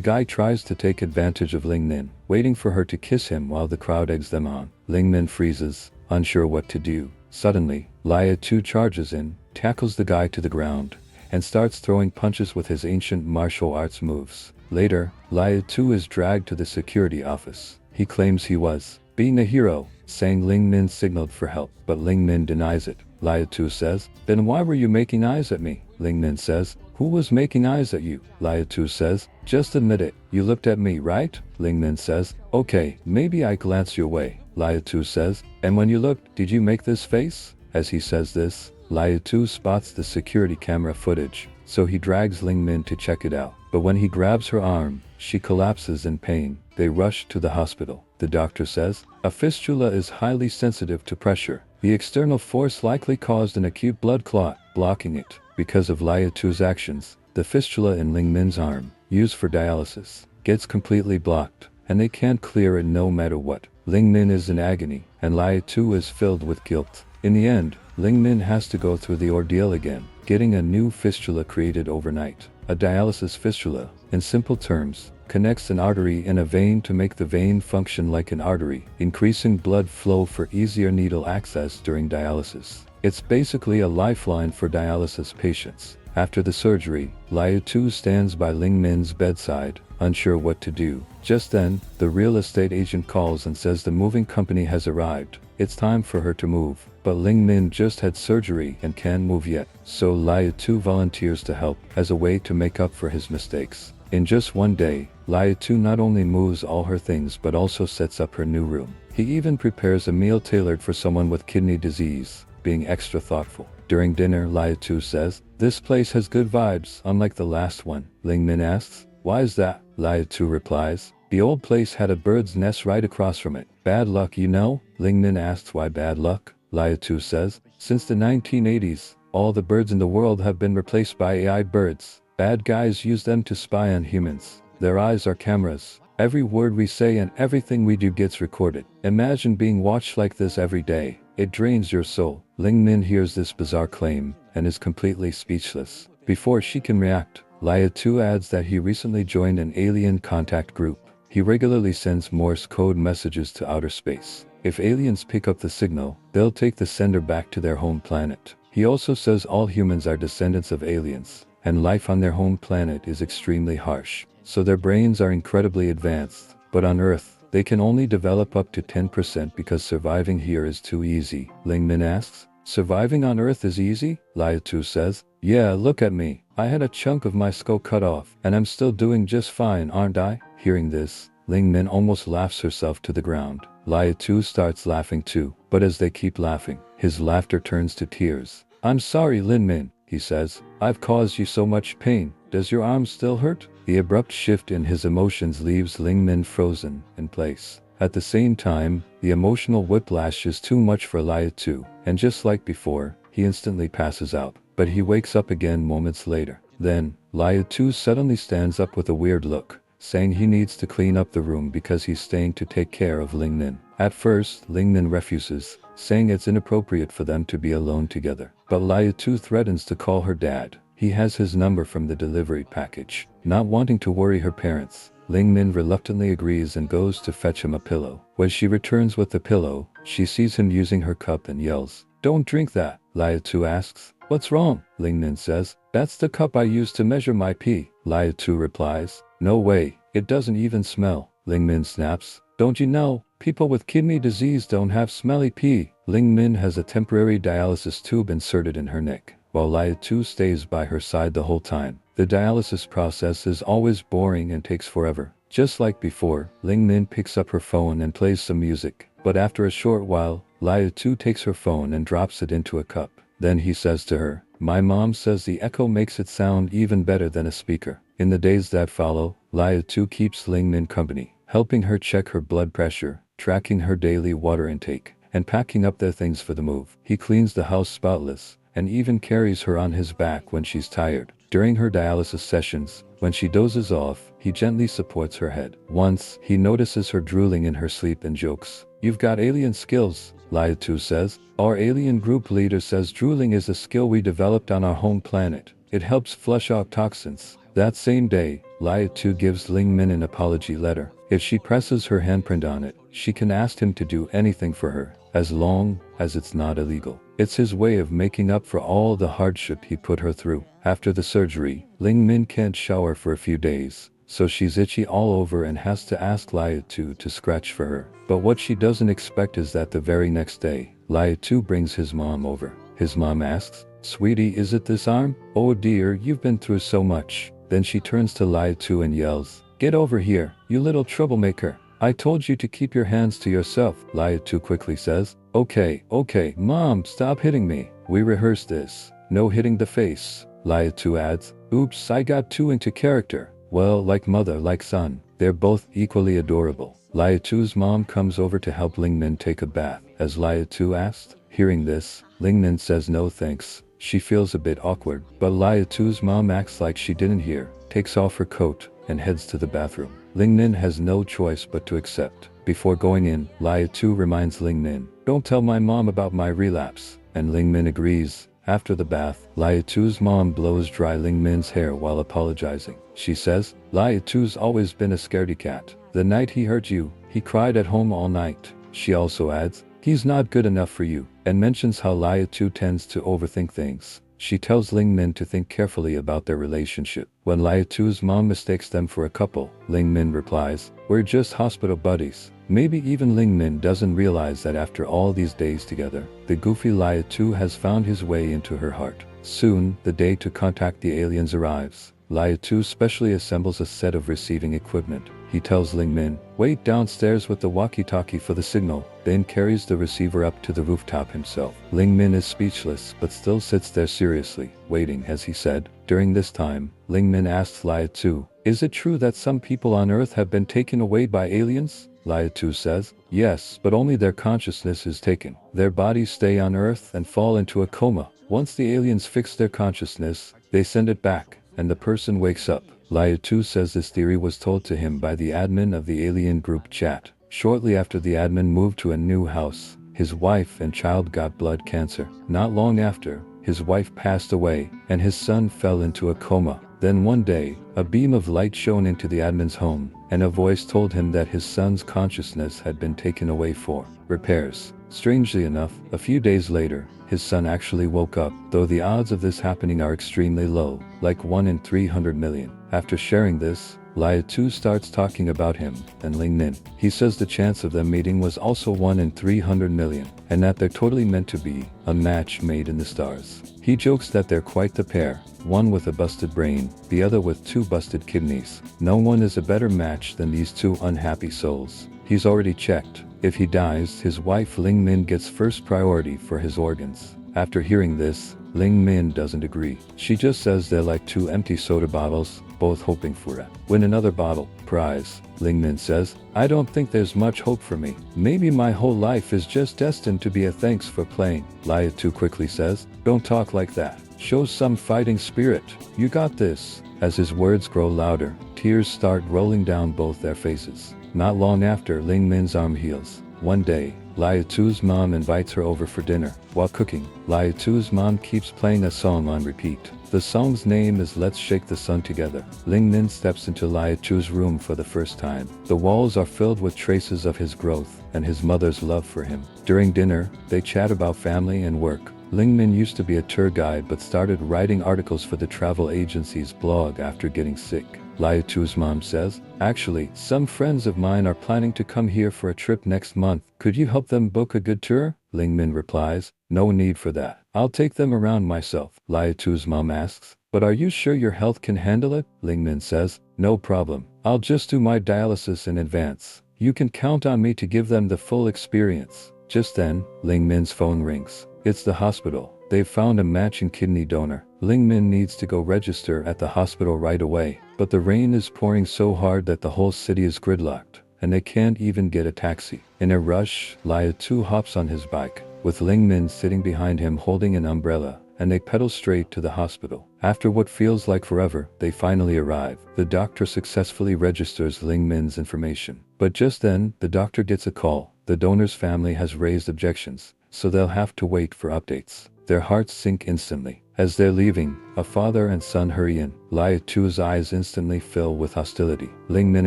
guy tries to take advantage of Ling Min, waiting for her to kiss him while the crowd eggs them on. Ling Min freezes, unsure what to do. Suddenly, Lia 2 charges in, tackles the guy to the ground, and starts throwing punches with his ancient martial arts moves. Later, Lia Tu is dragged to the security office. He claims he was being a hero, saying Ling Min signaled for help, but Ling Min denies it. Lia Tu says, "Then why were you making eyes at me?" Ling Min says, "Who was making eyes at you?" Lia Tu says, "Just admit it, you looked at me, right?" Ling Min says, "Okay, maybe I glanced your way." Lia Tu says, "And when you looked, did you make this face?" As he says this, Lia Tu spots the security camera footage, so he drags Ling Min to check it out. But when he grabs her arm, she collapses in pain. They rush to the hospital. The doctor says, "A fistula is highly sensitive to pressure. The external force likely caused an acute blood clot, blocking it." Because of Lia Tu's actions, the fistula in Ling Min's arm, used for dialysis, gets completely blocked, and they can't clear it no matter what. Ling Min is in agony, and Lia Tu is filled with guilt. In the end, Ling Min has to go through the ordeal again, getting a new fistula created overnight. A dialysis fistula, in simple terms, connects an artery in a vein to make the vein function like an artery, increasing blood flow for easier needle access during dialysis. It's basically a lifeline for dialysis patients. After the surgery, Lia Tu stands by Ling Min's bedside, unsure what to do. Just then, the real estate agent calls and says the moving company has arrived. It's time for her to move. But Ling Min just had surgery and can't move yet, so Lia Tu volunteers to help as a way to make up for his mistakes. In just one day, Lia Tu not only moves all her things but also sets up her new room. He even prepares a meal tailored for someone with kidney disease, being extra thoughtful. During dinner, Lia Tu says, "This place has good vibes, unlike the last one." Ling Min asks, "Why is that?" Lia Tu replies, "The old place had a bird's nest right across from it. Bad luck, you know?" Ling Min asks why bad luck. Lia Tu says, "Since the 1980s, all the birds in the world have been replaced by AI birds. Bad guys use them to spy on humans. Their eyes are cameras. Every word we say and everything we do gets recorded. Imagine being watched like this every day. It drains your soul." Ling Min hears this bizarre claim and is completely speechless. Before she can react, Lia Tu adds that he recently joined an alien contact group. He regularly sends Morse code messages to outer space. If aliens pick up the signal, they'll take the sender back to their home planet. He also says all humans are descendants of aliens, and life on their home planet is extremely harsh, so their brains are incredibly advanced. But on Earth, they can only develop up to 10% because surviving here is too easy. Ling Min asks, "Surviving on Earth is easy?" Lia Tu says, "Yeah, look at me. I had a chunk of my skull cut off, and I'm still doing just fine, aren't I?" Hearing this, Ling Min almost laughs herself to the ground. Lia Tu starts laughing too, but as they keep laughing, his laughter turns to tears. "I'm sorry, Ling Min," he says. "I've caused you so much pain. Does your arm still hurt?" The abrupt shift in his emotions leaves Ling Min frozen in place. At the same time, the emotional whiplash is too much for Lia Tu, and just like before, he instantly passes out. But he wakes up again moments later. Then, Lia Tu suddenly stands up with a weird look, saying he needs to clean up the room because he's staying to take care of Ling Min. At first, Ling Min refuses, saying it's inappropriate for them to be alone together. But Lia Tu threatens to call her dad. He has his number from the delivery package. Not wanting to worry her parents, Ling Min reluctantly agrees and goes to fetch him a pillow. When she returns with the pillow, she sees him using her cup and yells, "Don't drink that." Lia Tu asks, "What's wrong?" Ling Min says, "That's the cup I used to measure my pee." Lia Tu replies, "No way, it doesn't even smell." Ling Min snaps, "Don't you know, people with kidney disease don't have smelly pee." Ling Min has a temporary dialysis tube inserted in her neck, while Lia Tu stays by her side the whole time. The dialysis process is always boring and takes forever. Just like before, Ling Min picks up her phone and plays some music, but after a short while, Lia Tu takes her phone and drops it into a cup. Then he says to her, "My mom says the echo makes it sound even better than a speaker." In the days that follow, Lia Tu keeps Ling Min company, helping her check her blood pressure, tracking her daily water intake, and packing up their things for the move. He cleans the house spotless, and even carries her on his back when she's tired. During her dialysis sessions, when she dozes off, he gently supports her head. Once, he notices her drooling in her sleep and jokes, "You've got alien skills," Lia Tu says. "Our alien group leader says drooling is a skill we developed on our home planet. It helps flush out toxins." That same day, Lia Tu gives Ling Min an apology letter. If she presses her handprint on it, she can ask him to do anything for her, as long as it's not illegal. It's his way of making up for all the hardship he put her through. After the surgery, Ling Min can't shower for a few days, so she's itchy all over and has to ask Liatu to scratch for her. But what she doesn't expect is that the very next day, Liatu brings his mom over. His mom asks, "Sweetie, is it this arm? Oh dear, you've been through so much." Then she turns to Liatu and yells, "Get over here, you little troublemaker. I told you to keep your hands to yourself." Liatu quickly says, Okay, Mom, stop hitting me. We rehearsed this. No hitting the face." Liatu adds, "Oops, I got too into character." Well, like mother, like son. They're both equally adorable. Liatu's mom comes over to help Lingmin take a bath, as Liatu asked. Hearing this, Lingmin says no thanks. She feels a bit awkward, but Liatu's mom acts like she didn't hear, takes off her coat, and heads to the bathroom. Lingmin has no choice but to accept. Before going in, Liatu reminds Lingmin, "Don't tell my mom about my relapse." And Lingmin agrees. After the bath, Liatu's mom blows dry Lingmin's hair while apologizing. She says, "Liatu's always been a scaredy cat. The night he hurt you, he cried at home all night." She also adds, "He's not good enough for you," and mentions how Liatu tends to overthink things. She tells Lingmin to think carefully about their relationship. When Liatu's mom mistakes them for a couple, Lingmin replies, "We're just hospital buddies." Maybe even Lingmin doesn't realize that after all these days together, the goofy Liatu has found his way into her heart. Soon, the day to contact the aliens arrives. Liatu specially assembles a set of receiving equipment. He tells Lingmin, "Wait downstairs with the walkie-talkie for the signal," then carries the receiver up to the rooftop himself. Lingmin is speechless but still sits there seriously, waiting as he said. During this time, Lingmin asks Liatu, "Is it true that some people on Earth have been taken away by aliens?" Liatu says, "Yes, but only their consciousness is taken. Their bodies stay on Earth and fall into a coma. Once the aliens fix their consciousness, they send it back, and the person wakes up." Liatu says this theory was told to him by the admin of the alien group chat. Shortly after the admin moved to a new house, his wife and child got blood cancer. Not long after, his wife passed away, and his son fell into a coma. Then one day, a beam of light shone into the admin's home, and a voice told him that his son's consciousness had been taken away for repairs. Strangely enough, a few days later, his son actually woke up, though the odds of this happening are extremely low, like 1 in 300 million. After sharing this, Liatu starts talking about him and Lingmin. He says the chance of them meeting was also 1 in 300 million, and that they're totally meant to be a match made in the stars. He jokes that they're quite the pair, one with a busted brain, the other with 2 busted kidneys. No one is a better match than these 2 unhappy souls. He's already checked. If he dies, his wife Lingmin gets first priority for his organs. After hearing this, Lingmin doesn't agree. She just says they're like 2 empty soda bottles, both hoping for a win another bottle prize. Lingmin says, "I don't think there's much hope for me. Maybe my whole life is just destined to be a thanks for playing." Liatu quickly says, "Don't talk like that. Show some fighting spirit. You got this." As his words grow louder, tears start rolling down both their faces. Not long after, Lingmin's arm heals. One day, Liatu's mom invites her over for dinner. While cooking, Liatu's mom keeps playing a song on repeat. The song's name is "Let's Shake the Sun Together." Lingmin steps into Liatu's room for the first time. The walls are filled with traces of his growth and his mother's love for him. During dinner, they chat about family and work. Lingmin used to be a tour guide but started writing articles for the travel agency's blog after getting sick. Liatu's mom says, "Actually, some friends of mine are planning to come here for a trip next month. Could you help them book a good tour?" Lingmin replies, "No need for that. I'll take them around myself." Liatu's mom asks, "But are you sure your health can handle it?" Lingmin says, "No problem. I'll just do my dialysis in advance. You can count on me to give them the full experience." Just then, Lingmin's phone rings. It's the hospital. They've found a matching kidney donor. Lingmin needs to go register at the hospital right away, but the rain is pouring so hard that the whole city is gridlocked, and they can't even get a taxi. In a rush, Liatu hops on his bike, with Lingmin sitting behind him holding an umbrella, and they pedal straight to the hospital. After what feels like forever, they finally arrive. The doctor successfully registers Lingmin's information. But just then, the doctor gets a call. The donor's family has raised objections, so they'll have to wait for updates. Their hearts sink instantly. As they're leaving, a father and son hurry in. Liatu's eyes instantly fill with hostility. Lingmin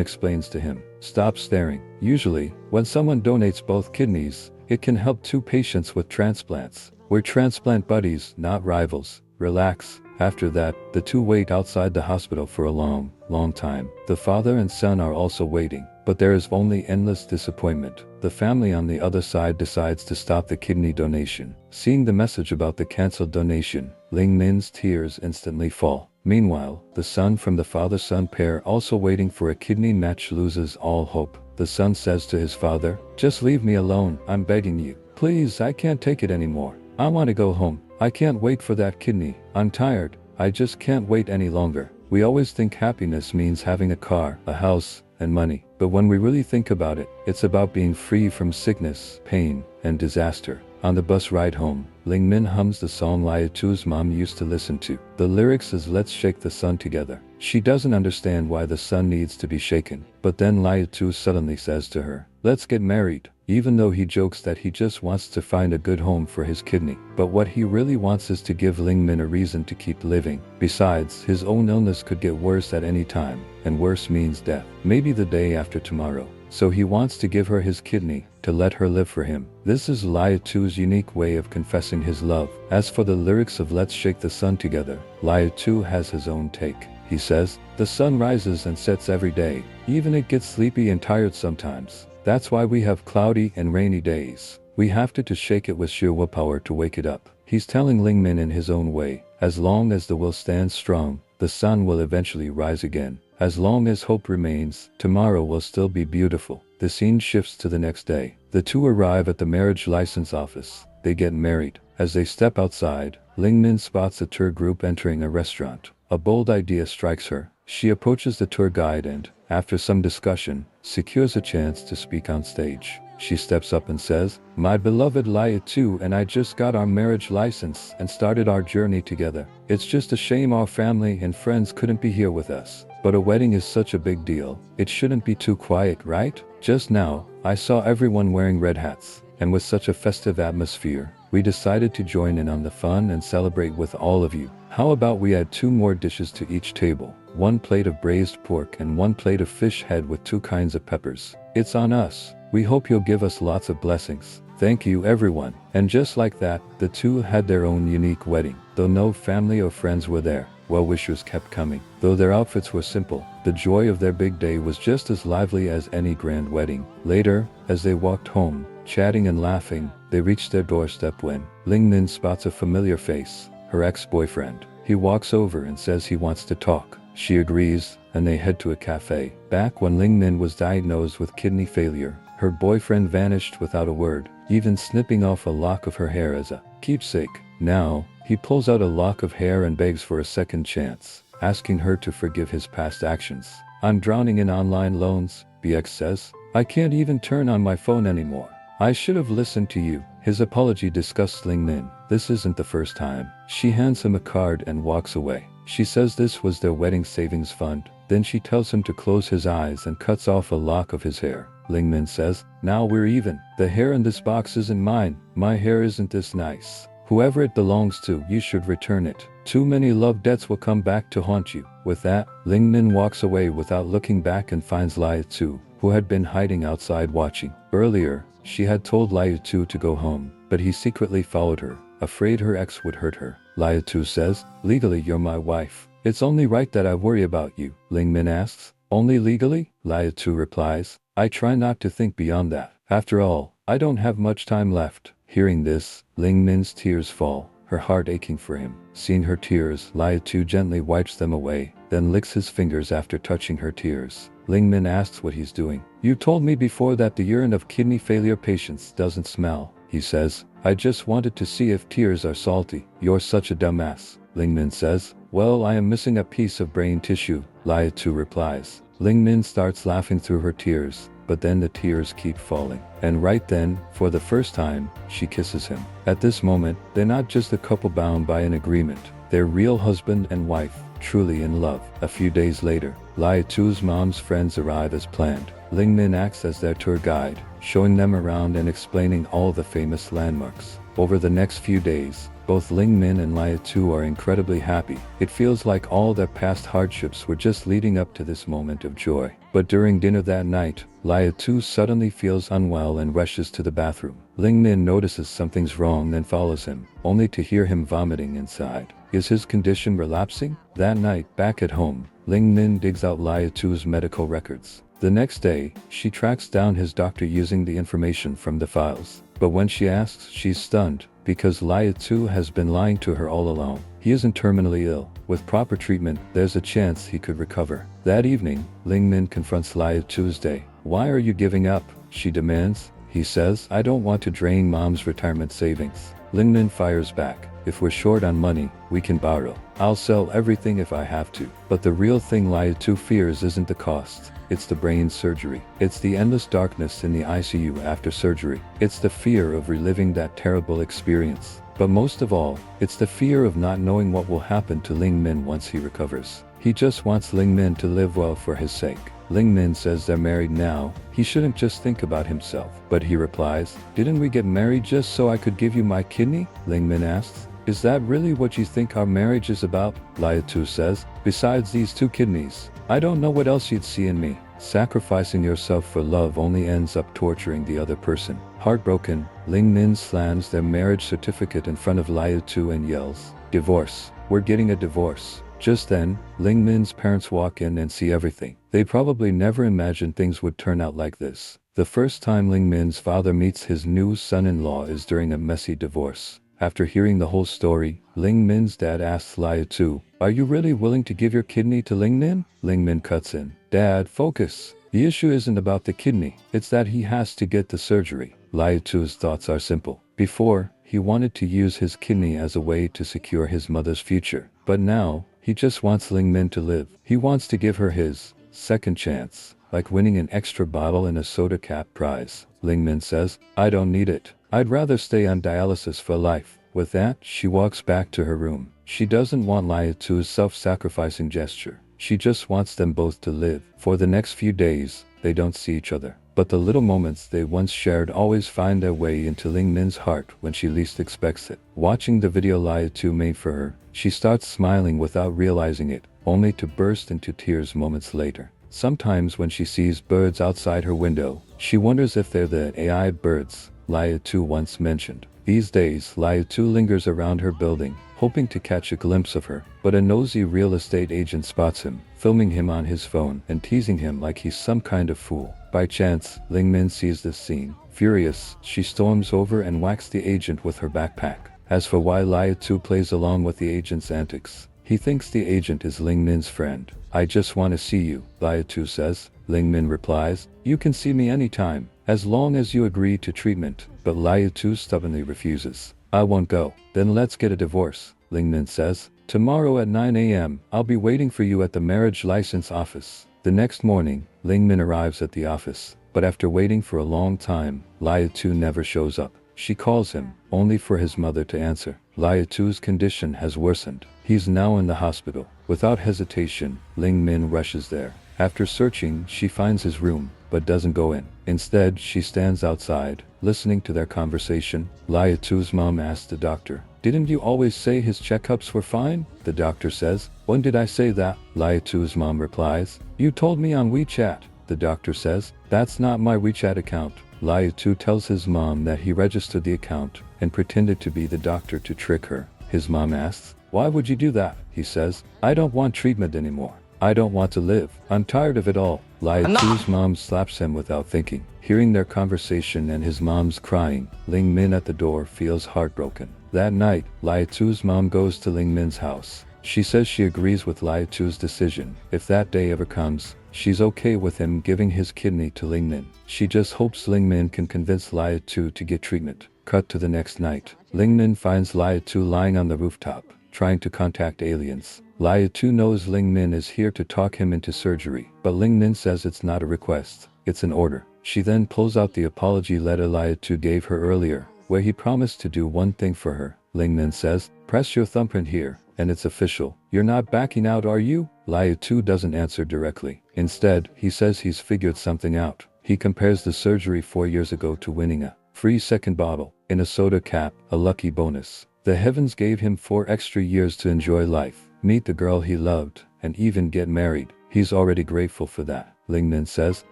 explains to him, "Stop staring. Usually, when someone donates both kidneys, it can help 2 patients with transplants. We're transplant buddies, not rivals. Relax." After that, the two wait outside the hospital for a long time. The father and son are also waiting, but there is only endless disappointment. The family on the other side decides to stop the kidney donation. Seeing the message about the cancelled donation, Ling Min's tears instantly fall. Meanwhile, the son from the father-son pair also waiting for a kidney match loses all hope. The son says to his father, "Just leave me alone, I'm begging you. Please, I can't take it anymore. I want to go home. I can't wait for that kidney. I'm tired. I just can't wait any longer." We always think happiness means having a car, a house, and money. But when we really think about it, it's about being free from sickness, pain, and disaster. On the bus ride home, Ling Min hums the song Liatu's mom used to listen to. The lyrics is "Let's shake the sun together." She doesn't understand why the sun needs to be shaken. But then Liatu suddenly says to her, "Let's get married," even though he jokes that he just wants to find a good home for his kidney. But what he really wants is to give Ling Min a reason to keep living. Besides, his own illness could get worse at any time, and worse means death. Maybe the day after tomorrow. So he wants to give her his kidney, to let her live for him. This is Liatu's unique way of confessing his love. As for the lyrics of "Let's Shake the Sun Together," Liatu has his own take. He says, "The sun rises and sets every day. Even it gets sleepy and tired sometimes. That's why we have cloudy and rainy days. We have to shake it with sheer willpower to wake it up." He's telling Ling Min in his own way, as long as the will stands strong, the sun will eventually rise again. As long as hope remains, tomorrow will still be beautiful. The scene shifts to the next day. The two arrive at the marriage license office. They get married. As they step outside, Ling Min spots a tour group entering a restaurant. A bold idea strikes her. She approaches the tour guide and, after some discussion, secures a chance to speak on stage. She steps up and says, "My beloved Liatu and I just got our marriage license and started our journey together. It's just a shame our family and friends couldn't be here with us. But a wedding is such a big deal. It shouldn't be too quiet, right? Just now, I saw everyone wearing red hats, and with such a festive atmosphere, we decided to join in on the fun and celebrate with all of you. How about we add 2 more dishes to each table? 1 plate of braised pork and 1 plate of fish head with 2 kinds of peppers. It's on us. We hope you'll give us lots of blessings. Thank you, everyone." And just like that, the two had their own unique wedding. Though no family or friends were there, well-wishers kept coming. Though their outfits were simple, the joy of their big day was just as lively as any grand wedding. Later, as they walked home, chatting and laughing, they reached their doorstep when Ling Min spots a familiar face, her ex-boyfriend. He walks over and says he wants to talk. She agrees, and they head to a cafe. Back when Ling Min was diagnosed with kidney failure, her boyfriend vanished without a word, even snipping off a lock of her hair as a keepsake. Now, he pulls out a lock of hair and begs for a second chance, asking her to forgive his past actions. "I'm drowning in online loans," BX says. "I can't even turn on my phone anymore. I should have listened to you." His apology disgusts Ling Min. This isn't the first time. She hands him a card and walks away. She says this was their wedding savings fund. Then she tells him to close his eyes and cuts off a lock of his hair. Ling Min says, "Now we're even. The hair in this box isn't mine. My hair isn't this nice. Whoever it belongs to, you should return it. Too many love debts will come back to haunt you." With that, Ling Min walks away without looking back and finds Liatu, who had been hiding outside watching. Earlier, she had told Liatu to go home, but he secretly followed her, afraid her ex would hurt her. Liatu says, "Legally you're my wife. It's only right that I worry about you." Ling Min asks, "Only legally?" Liatu replies, "I try not to think beyond that. After all, I don't have much time left." Hearing this, Ling Min's tears fall, her heart aching for him. Seeing her tears, Liatu gently wipes them away, then licks his fingers after touching her tears. Ling Min asks what he's doing. "You told me before that the urine of kidney failure patients doesn't smell," he says. "I just wanted to see if tears are salty." "You're such a dumbass," Ling Min says. "Well, I am missing a piece of brain tissue," Liatu replies. Ling Min starts laughing through her tears, but then the tears keep falling. And right then, for the first time, she kisses him. At this moment, they're not just a couple bound by an agreement. They're real husband and wife, truly in love. A few days later, Liatu's mom's friends arrive as planned. Ling Min acts as their tour guide, showing them around and explaining all the famous landmarks. Over the next few days, both Ling Min and Liatu are incredibly happy. It feels like all their past hardships were just leading up to this moment of joy. But during dinner that night, Liatu suddenly feels unwell and rushes to the bathroom. Ling Min notices something's wrong and follows him, only to hear him vomiting inside. Is his condition relapsing? That night, back at home, Ling Min digs out Lia Tu's medical records. The next day, she tracks down his doctor using the information from the files. But when she asks, she's stunned, because Lia Tu has been lying to her all along. He isn't terminally ill. With proper treatment, there's a chance he could recover. That evening, Ling Min confronts Lia Tuesday. Why are you giving up? She demands. He says, I don't want to drain mom's retirement savings. Ling Min fires back. If we're short on money, we can borrow. I'll sell everything if I have to. But the real thing Lia Tu fears isn't the cost. It's the brain surgery. It's the endless darkness in the ICU after surgery. It's the fear of reliving that terrible experience. But most of all, it's the fear of not knowing what will happen to Ling Min once he recovers. He just wants Ling Min to live well for his sake. Ling Min says they're married now. He shouldn't just think about himself. But he replies, didn't we get married just so I could give you my kidney? Ling Min asks, is that really what you think our marriage is about? Lia Tu says, besides these 2 kidneys, I don't know what else you'd see in me. Sacrificing yourself for love only ends up torturing the other person. Heartbroken, Ling Min slams their marriage certificate in front of Lia Tu and yells, divorce. We're getting a divorce. Just then, Ling Min's parents walk in and see everything. They probably never imagined things would turn out like this. The first time Ling Min's father meets his new son-in-law is during a messy divorce. After hearing the whole story, Ling Min's dad asks Lia Tu, are you really willing to give your kidney to Ling Min? Ling Min cuts in. Dad, focus. The issue isn't about the kidney. It's that he has to get the surgery. Lia Tu's thoughts are simple. Before, he wanted to use his kidney as a way to secure his mother's future. But now, he just wants Ling Min to live. He wants to give her his second chance, like winning an extra bottle in a soda cap prize. Ling Min says, I don't need it. I'd rather stay on dialysis for life. With that, she walks back to her room. She doesn't want Lia Tu's self-sacrificing gesture. She just wants them both to live. For the next few days, they don't see each other. But the little moments they once shared always find their way into Ling Min's heart when she least expects it. Watching the video Lia Tu made for her, she starts smiling without realizing it, only to burst into tears moments later. Sometimes when she sees birds outside her window, she wonders if they're the AI birds Lia Tu once mentioned. These days, Lia Tu lingers around her building, hoping to catch a glimpse of her, but a nosy real estate agent spots him, filming him on his phone and teasing him like he's some kind of fool. By chance, Ling Min sees this scene. Furious, she storms over and whacks the agent with her backpack. As for why Lia Tu plays along with the agent's antics, he thinks the agent is Ling Min's friend. I just want to see you, Lia Tu says. Ling Min replies, you can see me anytime, as long as you agree to treatment. But Lia Tu stubbornly refuses. I won't go. Then let's get a divorce, Ling Min says. Tomorrow at 9 a.m., I'll be waiting for you at the marriage license office. The next morning, Ling Min arrives at the office, but after waiting for a long time, Lia Tu never shows up. She calls him, only for his mother to answer. Lia Tu's condition has worsened. He's now in the hospital. Without hesitation, Ling Min rushes there. After searching, she finds his room, but doesn't go in. Instead, she stands outside, listening to their conversation. Lia Tu's mom asks the doctor, didn't you always say his checkups were fine? The doctor says, when did I say that? Lia Tu's mom replies, you told me on WeChat. The doctor says, that's not my WeChat account. Lia Tu tells his mom that he registered the account and pretended to be the doctor to trick her. His mom asks, why would you do that? He says, I don't want treatment anymore. I don't want to live. I'm tired of it all. Lia Tu's mom slaps him without thinking. Hearing their conversation and his mom's crying, Ling Min at the door feels heartbroken. That night, Lia Tu's mom goes to Ling Min's house. She says she agrees with Lia Tu's decision. If that day ever comes, she's okay with him giving his kidney to Ling Min. She just hopes Ling Min can convince Lia Tu to get treatment. Cut to the next night. Ling Min finds Lia Tu lying on the rooftop, trying to contact aliens. Lia Tu knows Ling Min is here to talk him into surgery, but Ling Min says it's not a request, it's an order. She then pulls out the apology letter Lia Tu gave her earlier, where he promised to do one thing for her. Ling Min says, press your thumbprint here, and it's official. You're not backing out, are you? Lia Tu doesn't answer directly. Instead, he says he's figured something out. He compares the surgery 4 years ago to winning a free second bottle in a soda cap, a lucky bonus. The heavens gave him 4 extra years to enjoy life, meet the girl he loved, and even get married. He's already grateful for that. Ling Min says,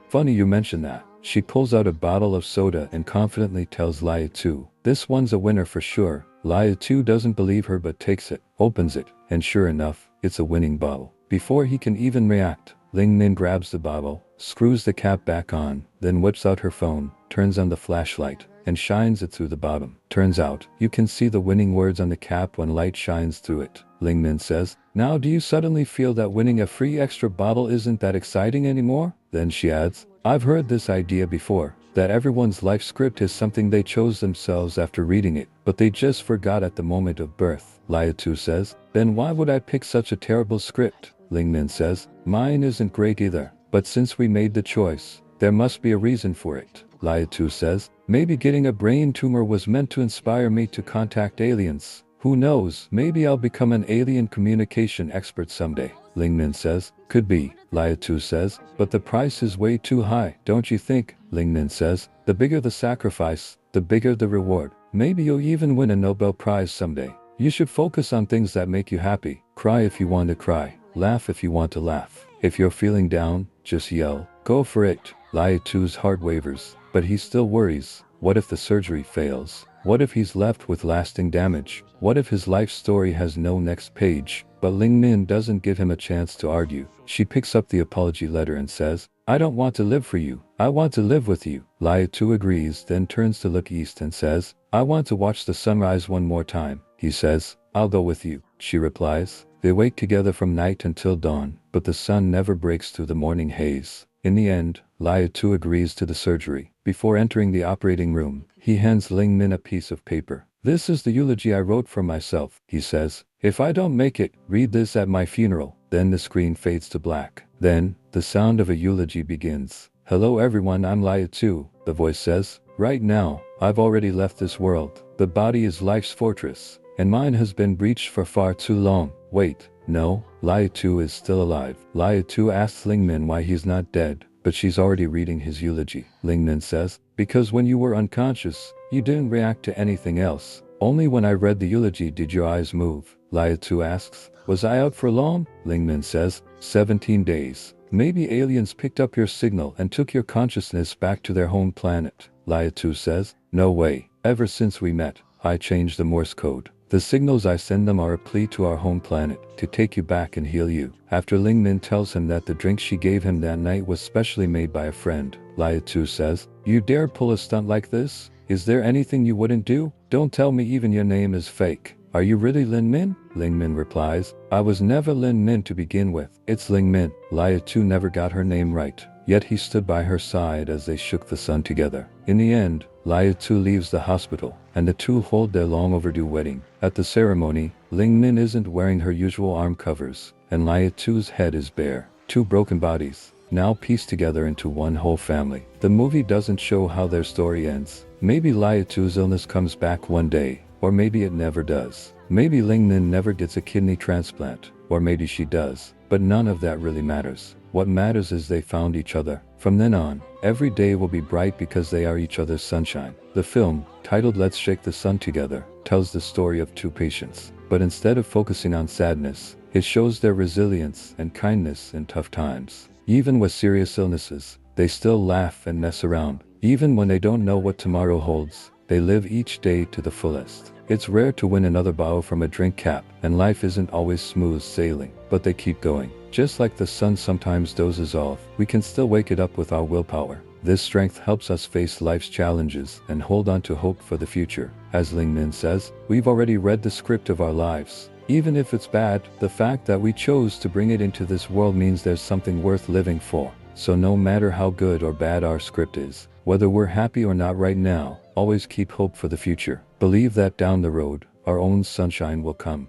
funny you mention that. She pulls out a bottle of soda and confidently tells Lia Tu, this one's a winner for sure. Laya 2 doesn't believe her but takes it, opens it, and sure enough, it's a winning bottle. Before he can even react, Ling Min grabs the bottle, screws the cap back on, then whips out her phone, turns on the flashlight, and shines it through the bottom. Turns out, you can see the winning words on the cap when light shines through it. Ling Min says, "Now do you suddenly feel that winning a free extra bottle isn't that exciting anymore?" Then she adds, "I've heard this idea before, that everyone's life script is something they chose themselves after reading it, but they just forgot at the moment of birth." Laya 2 says, "Then why would I pick such a terrible script?" Ling Min says, "Mine isn't great either, but since we made the choice, there must be a reason for it." Laya 2 says, "Maybe getting a brain tumor was meant to inspire me to contact aliens. Who knows, maybe I'll become an alien communication expert someday." Ling Min says, "Could be." Laya 2 says, "But the price is way too high, don't you think?" Ling Min says, "The bigger the sacrifice, the bigger the reward. Maybe you'll even win a Nobel Prize someday. You should focus on things that make you happy. Cry if you want to cry. Laugh if you want to laugh. If you're feeling down, just yell. Go for it." Laya 2's heart wavers, but he still worries. What if the surgery fails? What if he's left with lasting damage? What if his life story has no next page? But Ling Min doesn't give him a chance to argue. She picks up the apology letter and says, "I don't want to live for you. I want to live with you." Laya 2 agrees, then turns to look east and says, "I want to watch the sunrise one more time." He says, "I'll go with you." She replies. They wait together from night until dawn, but the sun never breaks through the morning haze. In the end, Laya 2 agrees to the surgery. Before entering the operating room, he hands Ling Min a piece of paper. "This is the eulogy I wrote for myself," he says. "If I don't make it, read this at my funeral." Then the screen fades to black. Then, the sound of a eulogy begins. "Hello everyone, I'm Laya 2, the voice says. "Right now, I've already left this world. The body is life's fortress, and mine has been breached for far too long." Wait, no, Laya 2 is still alive. Laya 2 asks Ling Min why he's not dead, but she's already reading his eulogy. Ling Min says, "Because when you were unconscious, you didn't react to anything else. Only when I read the eulogy did your eyes move." Laya 2 asks, "Was I out for long?" Ling Min says, 17 days. "Maybe aliens picked up your signal and took your consciousness back to their home planet." Laya 2 says, "No way. Ever since we met, I changed the Morse code. The signals I send them are a plea to our home planet, to take you back and heal you." After Ling Min tells him that the drink she gave him that night was specially made by a friend, Laya 2 says, "You dare pull a stunt like this? Is there anything you wouldn't do? Don't tell me even your name is fake. Are you really Lin Min?" Ling Min replies, "I was never Lin Min to begin with. It's Ling Min." Laya 2 never got her name right, yet he stood by her side as they shook the sun together. In the end, Laya 2 leaves the hospital, and the two hold their long overdue wedding. At the ceremony, Ling Min isn't wearing her usual arm covers, and Laya 2's head is bare. Two broken bodies, now pieced together into one whole family. The movie doesn't show how their story ends. Maybe Laya 2's illness comes back one day, or maybe it never does. Maybe Ling Min never gets a kidney transplant, or maybe she does, but none of that really matters. What matters is they found each other. From then on, every day will be bright because they are each other's sunshine. The film, titled Let's Shake the Sun Together, tells the story of two patients. But instead of focusing on sadness, it shows their resilience and kindness in tough times. Even with serious illnesses, they still laugh and mess around. Even when they don't know what tomorrow holds, they live each day to the fullest. It's rare to win another bottle from a drink cap, and life isn't always smooth sailing, but they keep going. Just like the sun sometimes dozes off, we can still wake it up with our willpower. This strength helps us face life's challenges and hold on to hope for the future. As Ling Min says, we've already read the script of our lives. Even if it's bad, the fact that we chose to bring it into this world means there's something worth living for. So no matter how good or bad our script is, whether we're happy or not right now, always keep hope for the future. Believe that down the road, our own sunshine will come.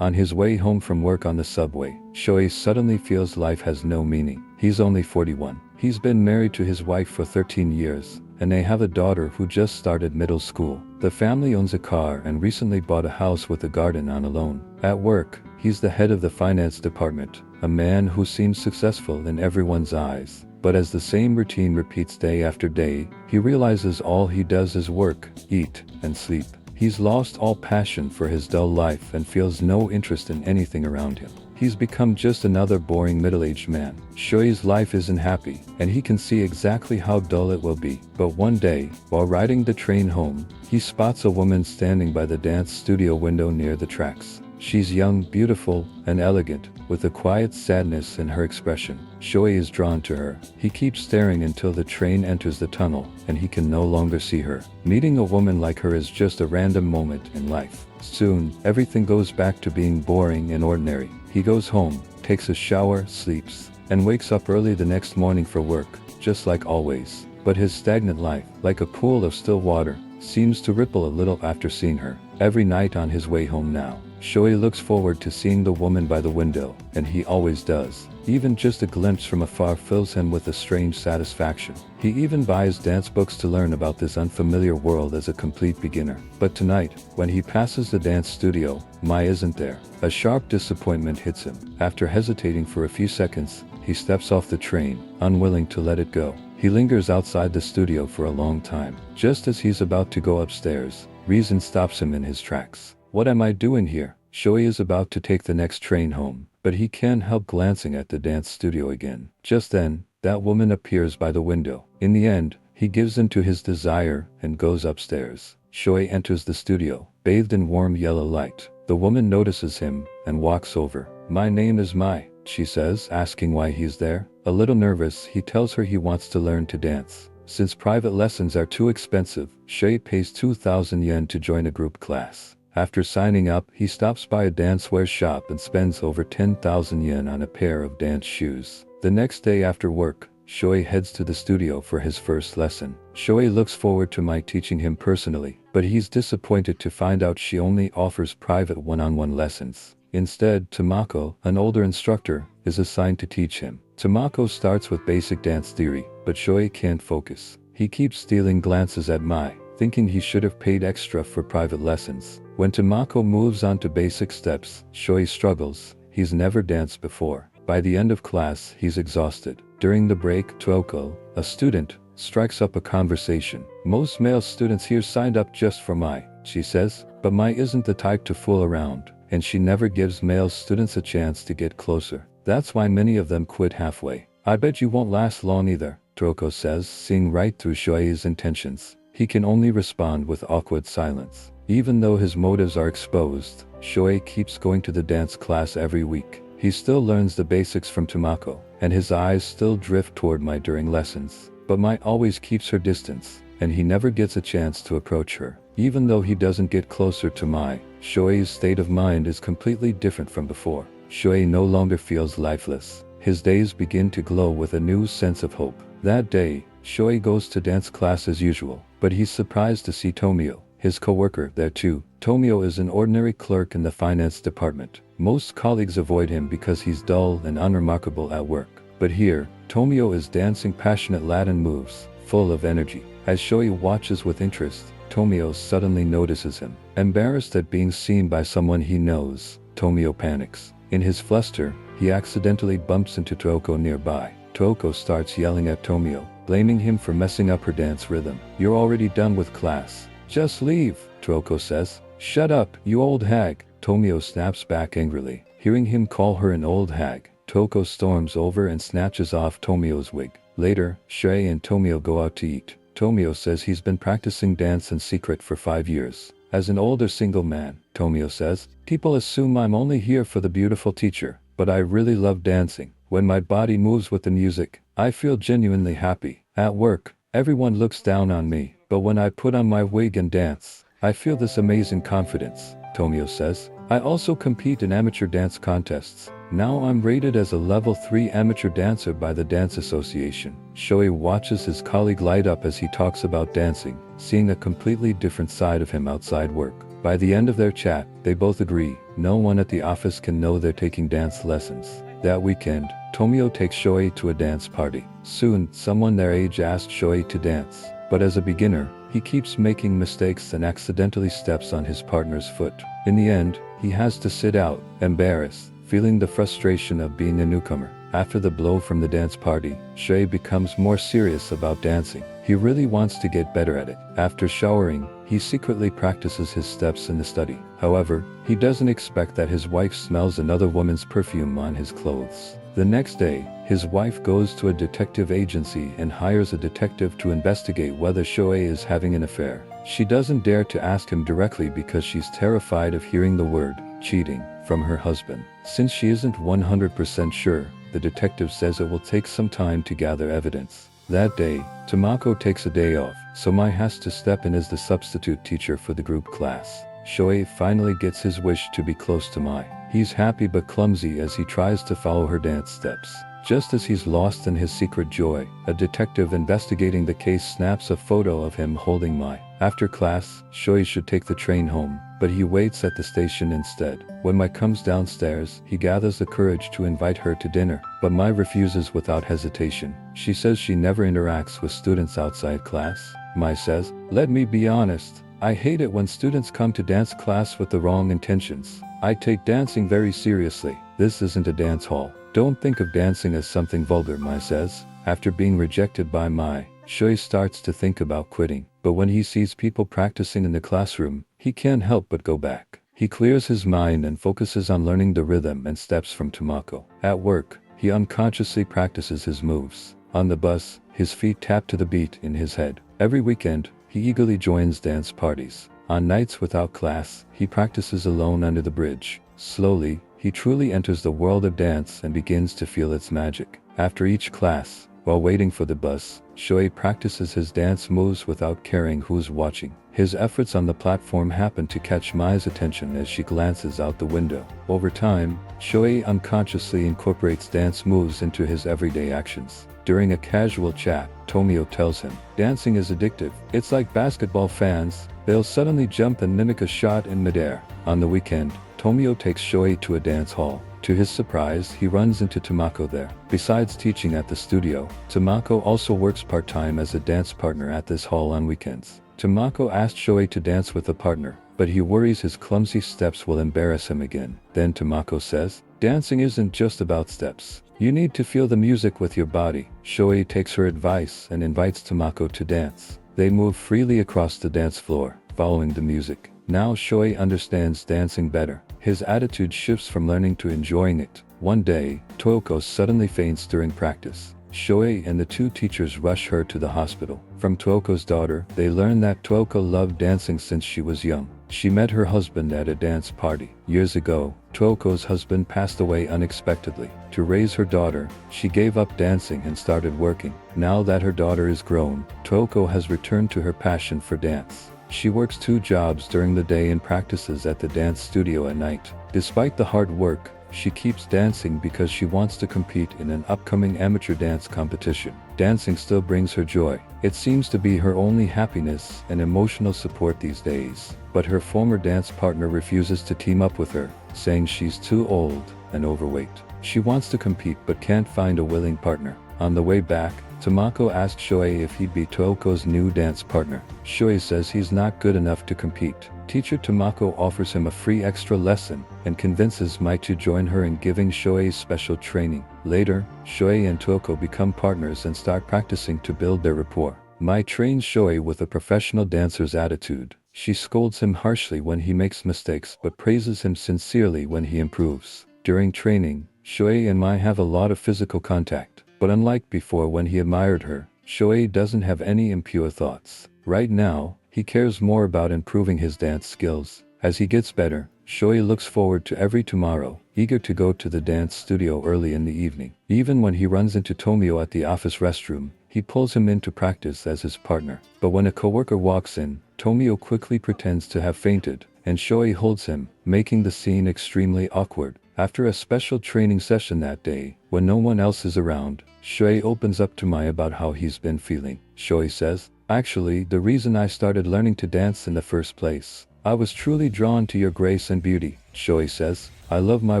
On his way home from work on the subway, Shoei suddenly feels life has no meaning. He's only 41. He's been married to his wife for 13 years, and they have a daughter who just started middle school. The family owns a car and recently bought a house with a garden on a loan. At work, he's the head of the finance department, a man who seems successful in everyone's eyes. But as the same routine repeats day after day, he realizes all he does is work, eat, and sleep. He's lost all passion for his dull life and feels no interest in anything around him. He's become just another boring middle-aged man. Shoei's life isn't happy, and he can see exactly how dull it will be. But one day, while riding the train home, he spots a woman standing by the dance studio window near the tracks. She's young, beautiful, and elegant, with a quiet sadness in her expression. Shoei is drawn to her. He keeps staring until the train enters the tunnel, and he can no longer see her. Meeting a woman like her is just a random moment in life. Soon, everything goes back to being boring and ordinary. He goes home, takes a shower, sleeps, and wakes up early the next morning for work, just like always. But his stagnant life, like a pool of still water, seems to ripple a little after seeing her. Every night on his way home now, Shoei looks forward to seeing the woman by the window, and he always does. Even just a glimpse from afar fills him with a strange satisfaction. He even buys dance books to learn about this unfamiliar world as a complete beginner. But tonight, when he passes the dance studio, Mai isn't there. A sharp disappointment hits him. After hesitating for a few seconds, he steps off the train, unwilling to let it go. He lingers outside the studio for a long time. Just as he's about to go upstairs, reason stops him in his tracks. What am I doing here? Shoei is about to take the next train home, but he can't help glancing at the dance studio again. Just then, that woman appears by the window. In the end, he gives in to his desire and goes upstairs. Shoei enters the studio, bathed in warm yellow light. The woman notices him and walks over. "My name is Mai," she says, asking why he's there. A little nervous, he tells her he wants to learn to dance. Since private lessons are too expensive, Shoei pays 2,000 yen to join a group class. After signing up, he stops by a dancewear shop and spends over 10,000 yen on a pair of dance shoes. The next day after work, Shoei heads to the studio for his first lesson. Shoei looks forward to Mai teaching him personally, but he's disappointed to find out she only offers private one-on-one lessons. Instead, Tamako, an older instructor, is assigned to teach him. Tamako starts with basic dance theory, but Shoei can't focus. He keeps stealing glances at Mai, thinking he should have paid extra for private lessons. When Tamako moves on to basic steps, Shoei struggles. He's never danced before. By the end of class, he's exhausted. During the break, Tuoko, a student, strikes up a conversation. "Most male students here signed up just for Mai," she says, but Mai isn't the type to fool around, and she never gives male students a chance to get closer. That's why many of them quit halfway. "I bet you won't last long either," Tuoko says, seeing right through Shoei's intentions. He can only respond with awkward silence. Even though his motives are exposed, Shoei keeps going to the dance class every week. He still learns the basics from Tamako, and his eyes still drift toward Mai during lessons. But Mai always keeps her distance, and he never gets a chance to approach her. Even though he doesn't get closer to Mai, Shoei's state of mind is completely different from before. Shoei no longer feels lifeless. His days begin to glow with a new sense of hope. That day, Shoei goes to dance class as usual, but he's surprised to see Tomio, his co-worker, there too. Tomio is an ordinary clerk in the finance department. Most colleagues avoid him because he's dull and unremarkable at work. But here, Tomio is dancing passionate Latin moves, full of energy. As Shoei watches with interest, Tomio suddenly notices him. Embarrassed at being seen by someone he knows, Tomio panics. In his fluster, he accidentally bumps into Tuoko nearby. Tuoko starts yelling at Tomio, blaming him for messing up her dance rhythm. "You're already done with class. Just leave," Tuoko says. "Shut up, you old hag," Tomio snaps back angrily. Hearing him call her an old hag, Tuoko storms over and snatches off Tomio's wig. Later, Shoei and Tomio go out to eat. Tomio says he's been practicing dance in secret for 5 years. As an older single man, Tomio says, "People assume I'm only here for the beautiful teacher, but I really love dancing. When my body moves with the music, I feel genuinely happy. At work, everyone looks down on me, but when I put on my wig and dance, I feel this amazing confidence," Tomio says. "I also compete in amateur dance contests. Now I'm rated as a level 3 amateur dancer by the Dance Association." Shoei watches his colleague light up as he talks about dancing, seeing a completely different side of him outside work. By the end of their chat, they both agree, no one at the office can know they're taking dance lessons. That weekend, Tomio takes Shoei to a dance party. Soon, someone their age asks Shoei to dance, but as a beginner, he keeps making mistakes and accidentally steps on his partner's foot. In the end, he has to sit out, embarrassed, feeling the frustration of being a newcomer. After the blow from the dance party, Shoei becomes more serious about dancing. He really wants to get better at it. After showering, he secretly practices his steps in the study. However, he doesn't expect that his wife smells another woman's perfume on his clothes. The next day, his wife goes to a detective agency and hires a detective to investigate whether Shohei is having an affair. She doesn't dare to ask him directly because she's terrified of hearing the word cheating from her husband. Since she isn't 100% sure, the detective says it will take some time to gather evidence. That day, Tamako takes a day off, so Mai has to step in as the substitute teacher for the group class. Shohei finally gets his wish to be close to Mai. He's happy but clumsy as he tries to follow her dance steps. Just as he's lost in his secret joy, a detective investigating the case snaps a photo of him holding Mai. After class, Shohei should take the train home, but he waits at the station instead. When Mai comes downstairs, he gathers the courage to invite her to dinner, but Mai refuses without hesitation. She says she never interacts with students outside class. Mai says, "Let me be honest. I hate it when students come to dance class with the wrong intentions. I take dancing very seriously. This isn't a dance hall. Don't think of dancing as something vulgar," Mai says. After being rejected by Mai, Shohei starts to think about quitting, but when he sees people practicing in the classroom, he can't help but go back. He clears his mind and focuses on learning the rhythm and steps from Tamako. At work, he unconsciously practices his moves. On the bus, his feet tap to the beat in his head. Every weekend, he eagerly joins dance parties. On nights without class, he practices alone under the bridge. Slowly, he truly enters the world of dance and begins to feel its magic. After each class, while waiting for the bus, Shohei practices his dance moves without caring who's watching. His efforts on the platform happen to catch Mai's attention as she glances out the window. Over time, Shohei unconsciously incorporates dance moves into his everyday actions. During a casual chat, Tomio tells him, "Dancing is addictive. It's like basketball fans. They'll suddenly jump and mimic a shot in midair." On the weekend, Tomio takes Shohei to a dance hall. To his surprise, he runs into Tamako there. Besides teaching at the studio, Tamako also works part-time as a dance partner at this hall on weekends. Tamako asks Shohei to dance with a partner, but he worries his clumsy steps will embarrass him again. Then Tamako says, "Dancing isn't just about steps. You need to feel the music with your body." Shohei takes her advice and invites Tamako to dance. They move freely across the dance floor, following the music. Now Shohei understands dancing better. His attitude shifts from learning to enjoying it. One day, Toyoko suddenly faints during practice. Shohei and the two teachers rush her to the hospital. From Toyoko's daughter, they learn that Toyoko loved dancing since she was young. She met her husband at a dance party. Years ago, Toyoko's husband passed away unexpectedly. To raise her daughter, she gave up dancing and started working. Now that her daughter is grown, Toyoko has returned to her passion for dance. She works 2 jobs during the day and practices at the dance studio at night. Despite the hard work, she keeps dancing because she wants to compete in an upcoming amateur dance competition. Dancing still brings her joy. It seems to be her only happiness and emotional support these days. But her former dance partner refuses to team up with her, saying she's too old and overweight. She wants to compete but can't find a willing partner. On the way back, Tamako asks Shohei if he'd be Toyoko's new dance partner. Shohei says he's not good enough to compete. Teacher Tamako offers him a free extra lesson and convinces Mai to join her in giving Shohei special training. Later, Shohei and Toyoko become partners and start practicing to build their rapport. Mai trains Shohei with a professional dancer's attitude. She scolds him harshly when he makes mistakes but praises him sincerely when he improves. During training, Shohei and Mai have a lot of physical contact. But unlike before when he admired her, Shohei doesn't have any impure thoughts. Right now, he cares more about improving his dance skills. As he gets better, Shohei looks forward to every tomorrow, eager to go to the dance studio early in the evening. Even when he runs into Tomio at the office restroom, he pulls him in to practice as his partner. But when a coworker walks in, Tomio quickly pretends to have fainted, and Shohei holds him, making the scene extremely awkward. After a special training session that day, when no one else is around, Shohei opens up to Mai about how he's been feeling. Shohei says, "Actually, the reason I started learning to dance in the first place. I was truly drawn to your grace and beauty." Shohei says, "I love my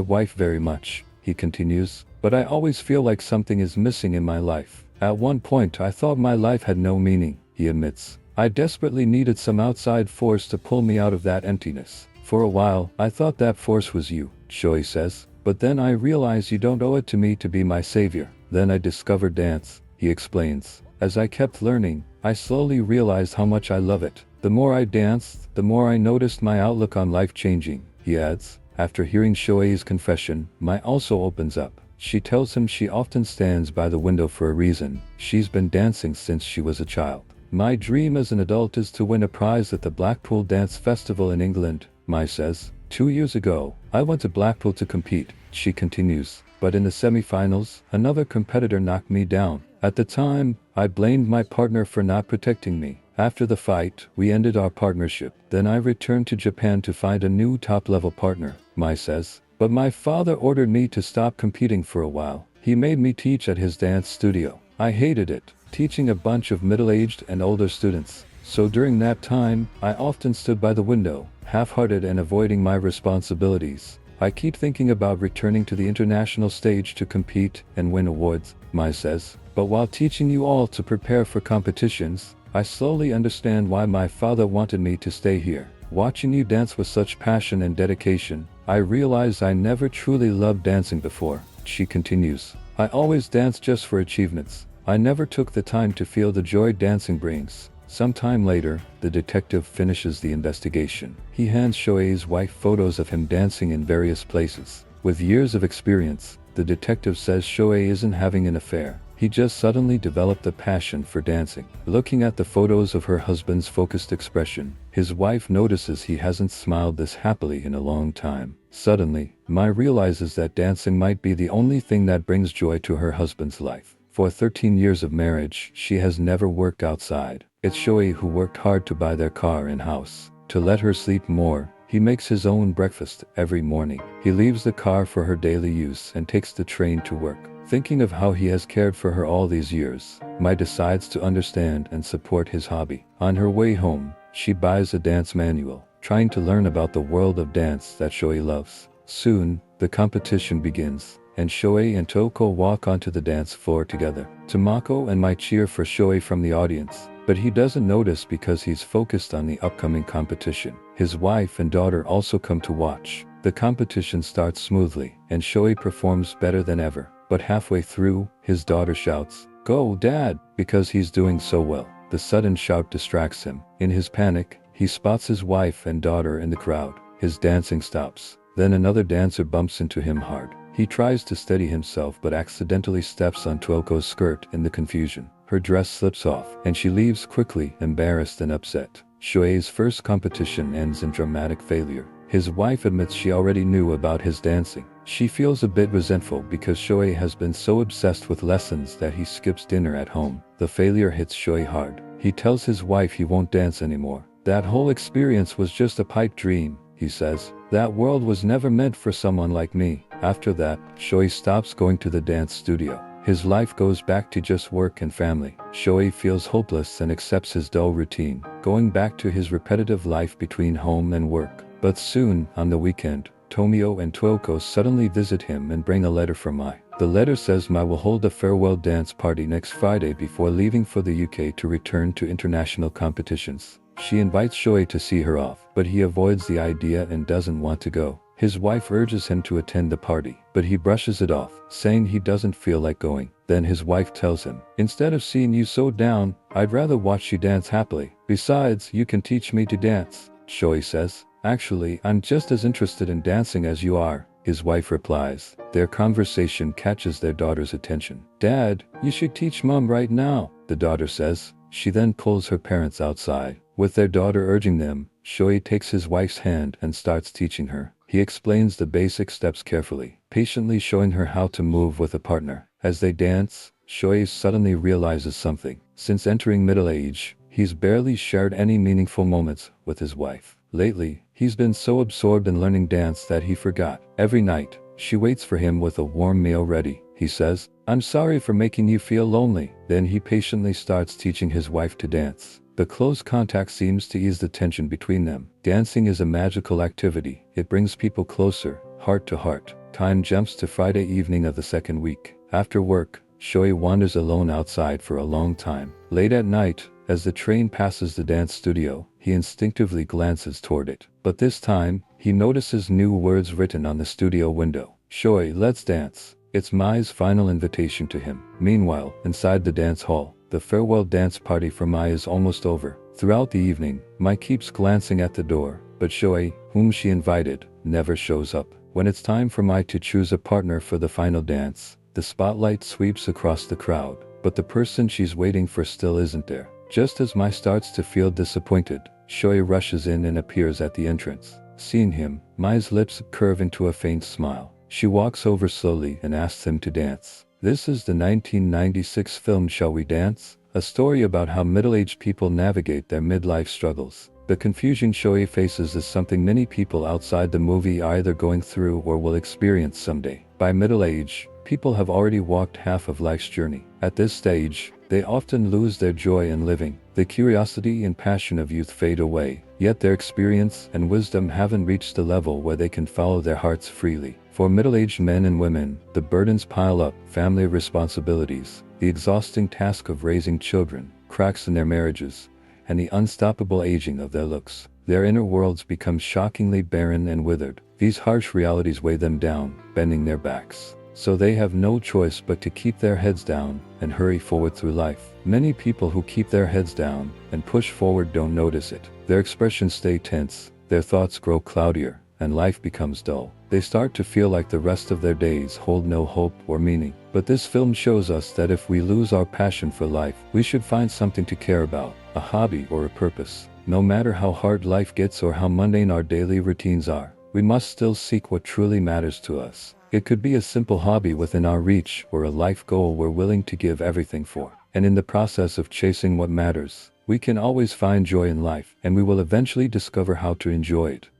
wife very much," he continues, "but I always feel like something is missing in my life. At one point I thought my life had no meaning," he admits. "I desperately needed some outside force to pull me out of that emptiness. For a while, I thought that force was you," Shohei says, "but then I realized you don't owe it to me to be my savior. Then I discovered dance," he explains. "As I kept learning, I slowly realized how much I love it. The more I danced, the more I noticed my outlook on life changing, he adds. After hearing Shoei's confession, Mai also opens up. She tells him she often stands by the window for a reason. She's been dancing since she was a child. My dream as an adult is to win a prize at the Blackpool Dance Festival in England, Mai says. 2 years ago, I went to Blackpool to compete, she continues. But in the semi-finals, another competitor knocked me down. At the time, I blamed my partner for not protecting me. After the fight, we ended our partnership. Then I returned to Japan to find a new top-level partner, Mai says. But my father ordered me to stop competing for a while. He made me teach at his dance studio. I hated it, teaching a bunch of middle-aged and older students. So during that time, I often stood by the window, half-hearted and avoiding my responsibilities. I keep thinking about returning to the international stage to compete and win awards, Mai says. But while teaching you all to prepare for competitions, I slowly understand why my father wanted me to stay here. Watching you dance with such passion and dedication, I realize I never truly loved dancing before, she continues. I always danced just for achievements. I never took the time to feel the joy dancing brings. Sometime later, the detective finishes the investigation. He hands Shoei's wife photos of him dancing in various places. With years of experience, the detective says Shoei isn't having an affair. He just suddenly developed a passion for dancing. Looking at the photos of her husband's focused expression, his wife notices he hasn't smiled this happily in a long time. Suddenly, Mai realizes that dancing might be the only thing that brings joy to her husband's life. For 13 years of marriage, she has never worked outside. It's Shoei who worked hard to buy their car and house. To let her sleep more, he makes his own breakfast every morning. He leaves the car for her daily use and takes the train to work. Thinking of how he has cared for her all these years, Mai decides to understand and support his hobby. On her way home, she buys a dance manual, trying to learn about the world of dance that Shoei loves. Soon, the competition begins, and Shoei and Toko walk onto the dance floor together. Tomoko and Mai cheer for Shoei from the audience, but he doesn't notice because he's focused on the upcoming competition. His wife and daughter also come to watch. The competition starts smoothly, and Shoei performs better than ever. But halfway through, his daughter shouts, "Go, Dad!" because he's doing so well. The sudden shout distracts him. In his panic, he spots his wife and daughter in the crowd. His dancing stops. Then another dancer bumps into him hard. He tries to steady himself but accidentally steps on Toko's skirt in the confusion. Her dress slips off, and she leaves quickly, embarrassed and upset. Shoei's first competition ends in dramatic failure. His wife admits she already knew about his dancing. She feels a bit resentful because Shoei has been so obsessed with lessons that he skips dinner at home. The failure hits Shoei hard. He tells his wife he won't dance anymore. That whole experience was just a pipe dream, he says. That world was never meant for someone like me. After that, Shoei stops going to the dance studio. His life goes back to just work and family. Shoei feels hopeless and accepts his dull routine, going back to his repetitive life between home and work. But soon, on the weekend, Tomio and Toko suddenly visit him and bring a letter from Mai. The letter says Mai will hold a farewell dance party next Friday before leaving for the UK to return to international competitions. She invites Shoei to see her off, but he avoids the idea and doesn't want to go. His wife urges him to attend the party, but he brushes it off, saying he doesn't feel like going. Then his wife tells him, "Instead of seeing you so down, I'd rather watch you dance happily. Besides, you can teach me to dance." Shoei says, "Actually, I'm just as interested in dancing as you are," his wife replies. Their conversation catches their daughter's attention. "Dad, you should teach Mom right now," the daughter says. She then pulls her parents outside. With their daughter urging them, Shoei takes his wife's hand and starts teaching her. He explains the basic steps carefully, patiently showing her how to move with a partner. As they dance, Shoei suddenly realizes something. Since entering middle age, he's barely shared any meaningful moments with his wife. Lately, he's been so absorbed in learning dance that he forgot. Every night, she waits for him with a warm meal ready. He says, "I'm sorry for making you feel lonely." Then he patiently starts teaching his wife to dance. The close contact seems to ease the tension between them. Dancing is a magical activity. It brings people closer, heart to heart. Time jumps to Friday evening of the second week. After work, Shoei wanders alone outside for a long time. Late at night, as the train passes the dance studio, he instinctively glances toward it. But this time, he notices new words written on the studio window. "Shoei, let's dance." It's Mai's final invitation to him. Meanwhile, inside the dance hall, the farewell dance party for Mai is almost over. Throughout the evening, Mai keeps glancing at the door, but Shoei, whom she invited, never shows up. When it's time for Mai to choose a partner for the final dance, the spotlight sweeps across the crowd, but the person she's waiting for still isn't there. Just as Mai starts to feel disappointed, Shoei rushes in and appears at the entrance. Seeing him, Mai's lips curve into a faint smile. She walks over slowly and asks him to dance. This is the 1996 film Shall We Dance? A story about how middle-aged people navigate their midlife struggles. The confusion Shoei faces is something many people outside the movie are either going through or will experience someday. By middle age, people have already walked half of life's journey. At this stage, they often lose their joy in living. The curiosity and passion of youth fade away, yet their experience and wisdom haven't reached the level where they can follow their hearts freely. For middle-aged men and women, the burdens pile up: family responsibilities, the exhausting task of raising children, cracks in their marriages, and the unstoppable aging of their looks. Their inner worlds become shockingly barren and withered. These harsh realities weigh them down, bending their backs. So they have no choice but to keep their heads down and hurry forward through life. Many people who keep their heads down and push forward don't notice it. Their expressions stay tense, their thoughts grow cloudier, and life becomes dull. They start to feel like the rest of their days hold no hope or meaning. But this film shows us that if we lose our passion for life, we should find something to care about, a hobby or a purpose. No matter how hard life gets or how mundane our daily routines are, we must still seek what truly matters to us. It could be a simple hobby within our reach or a life goal we're willing to give everything for. And in the process of chasing what matters, we can always find joy in life, and we will eventually discover how to enjoy it.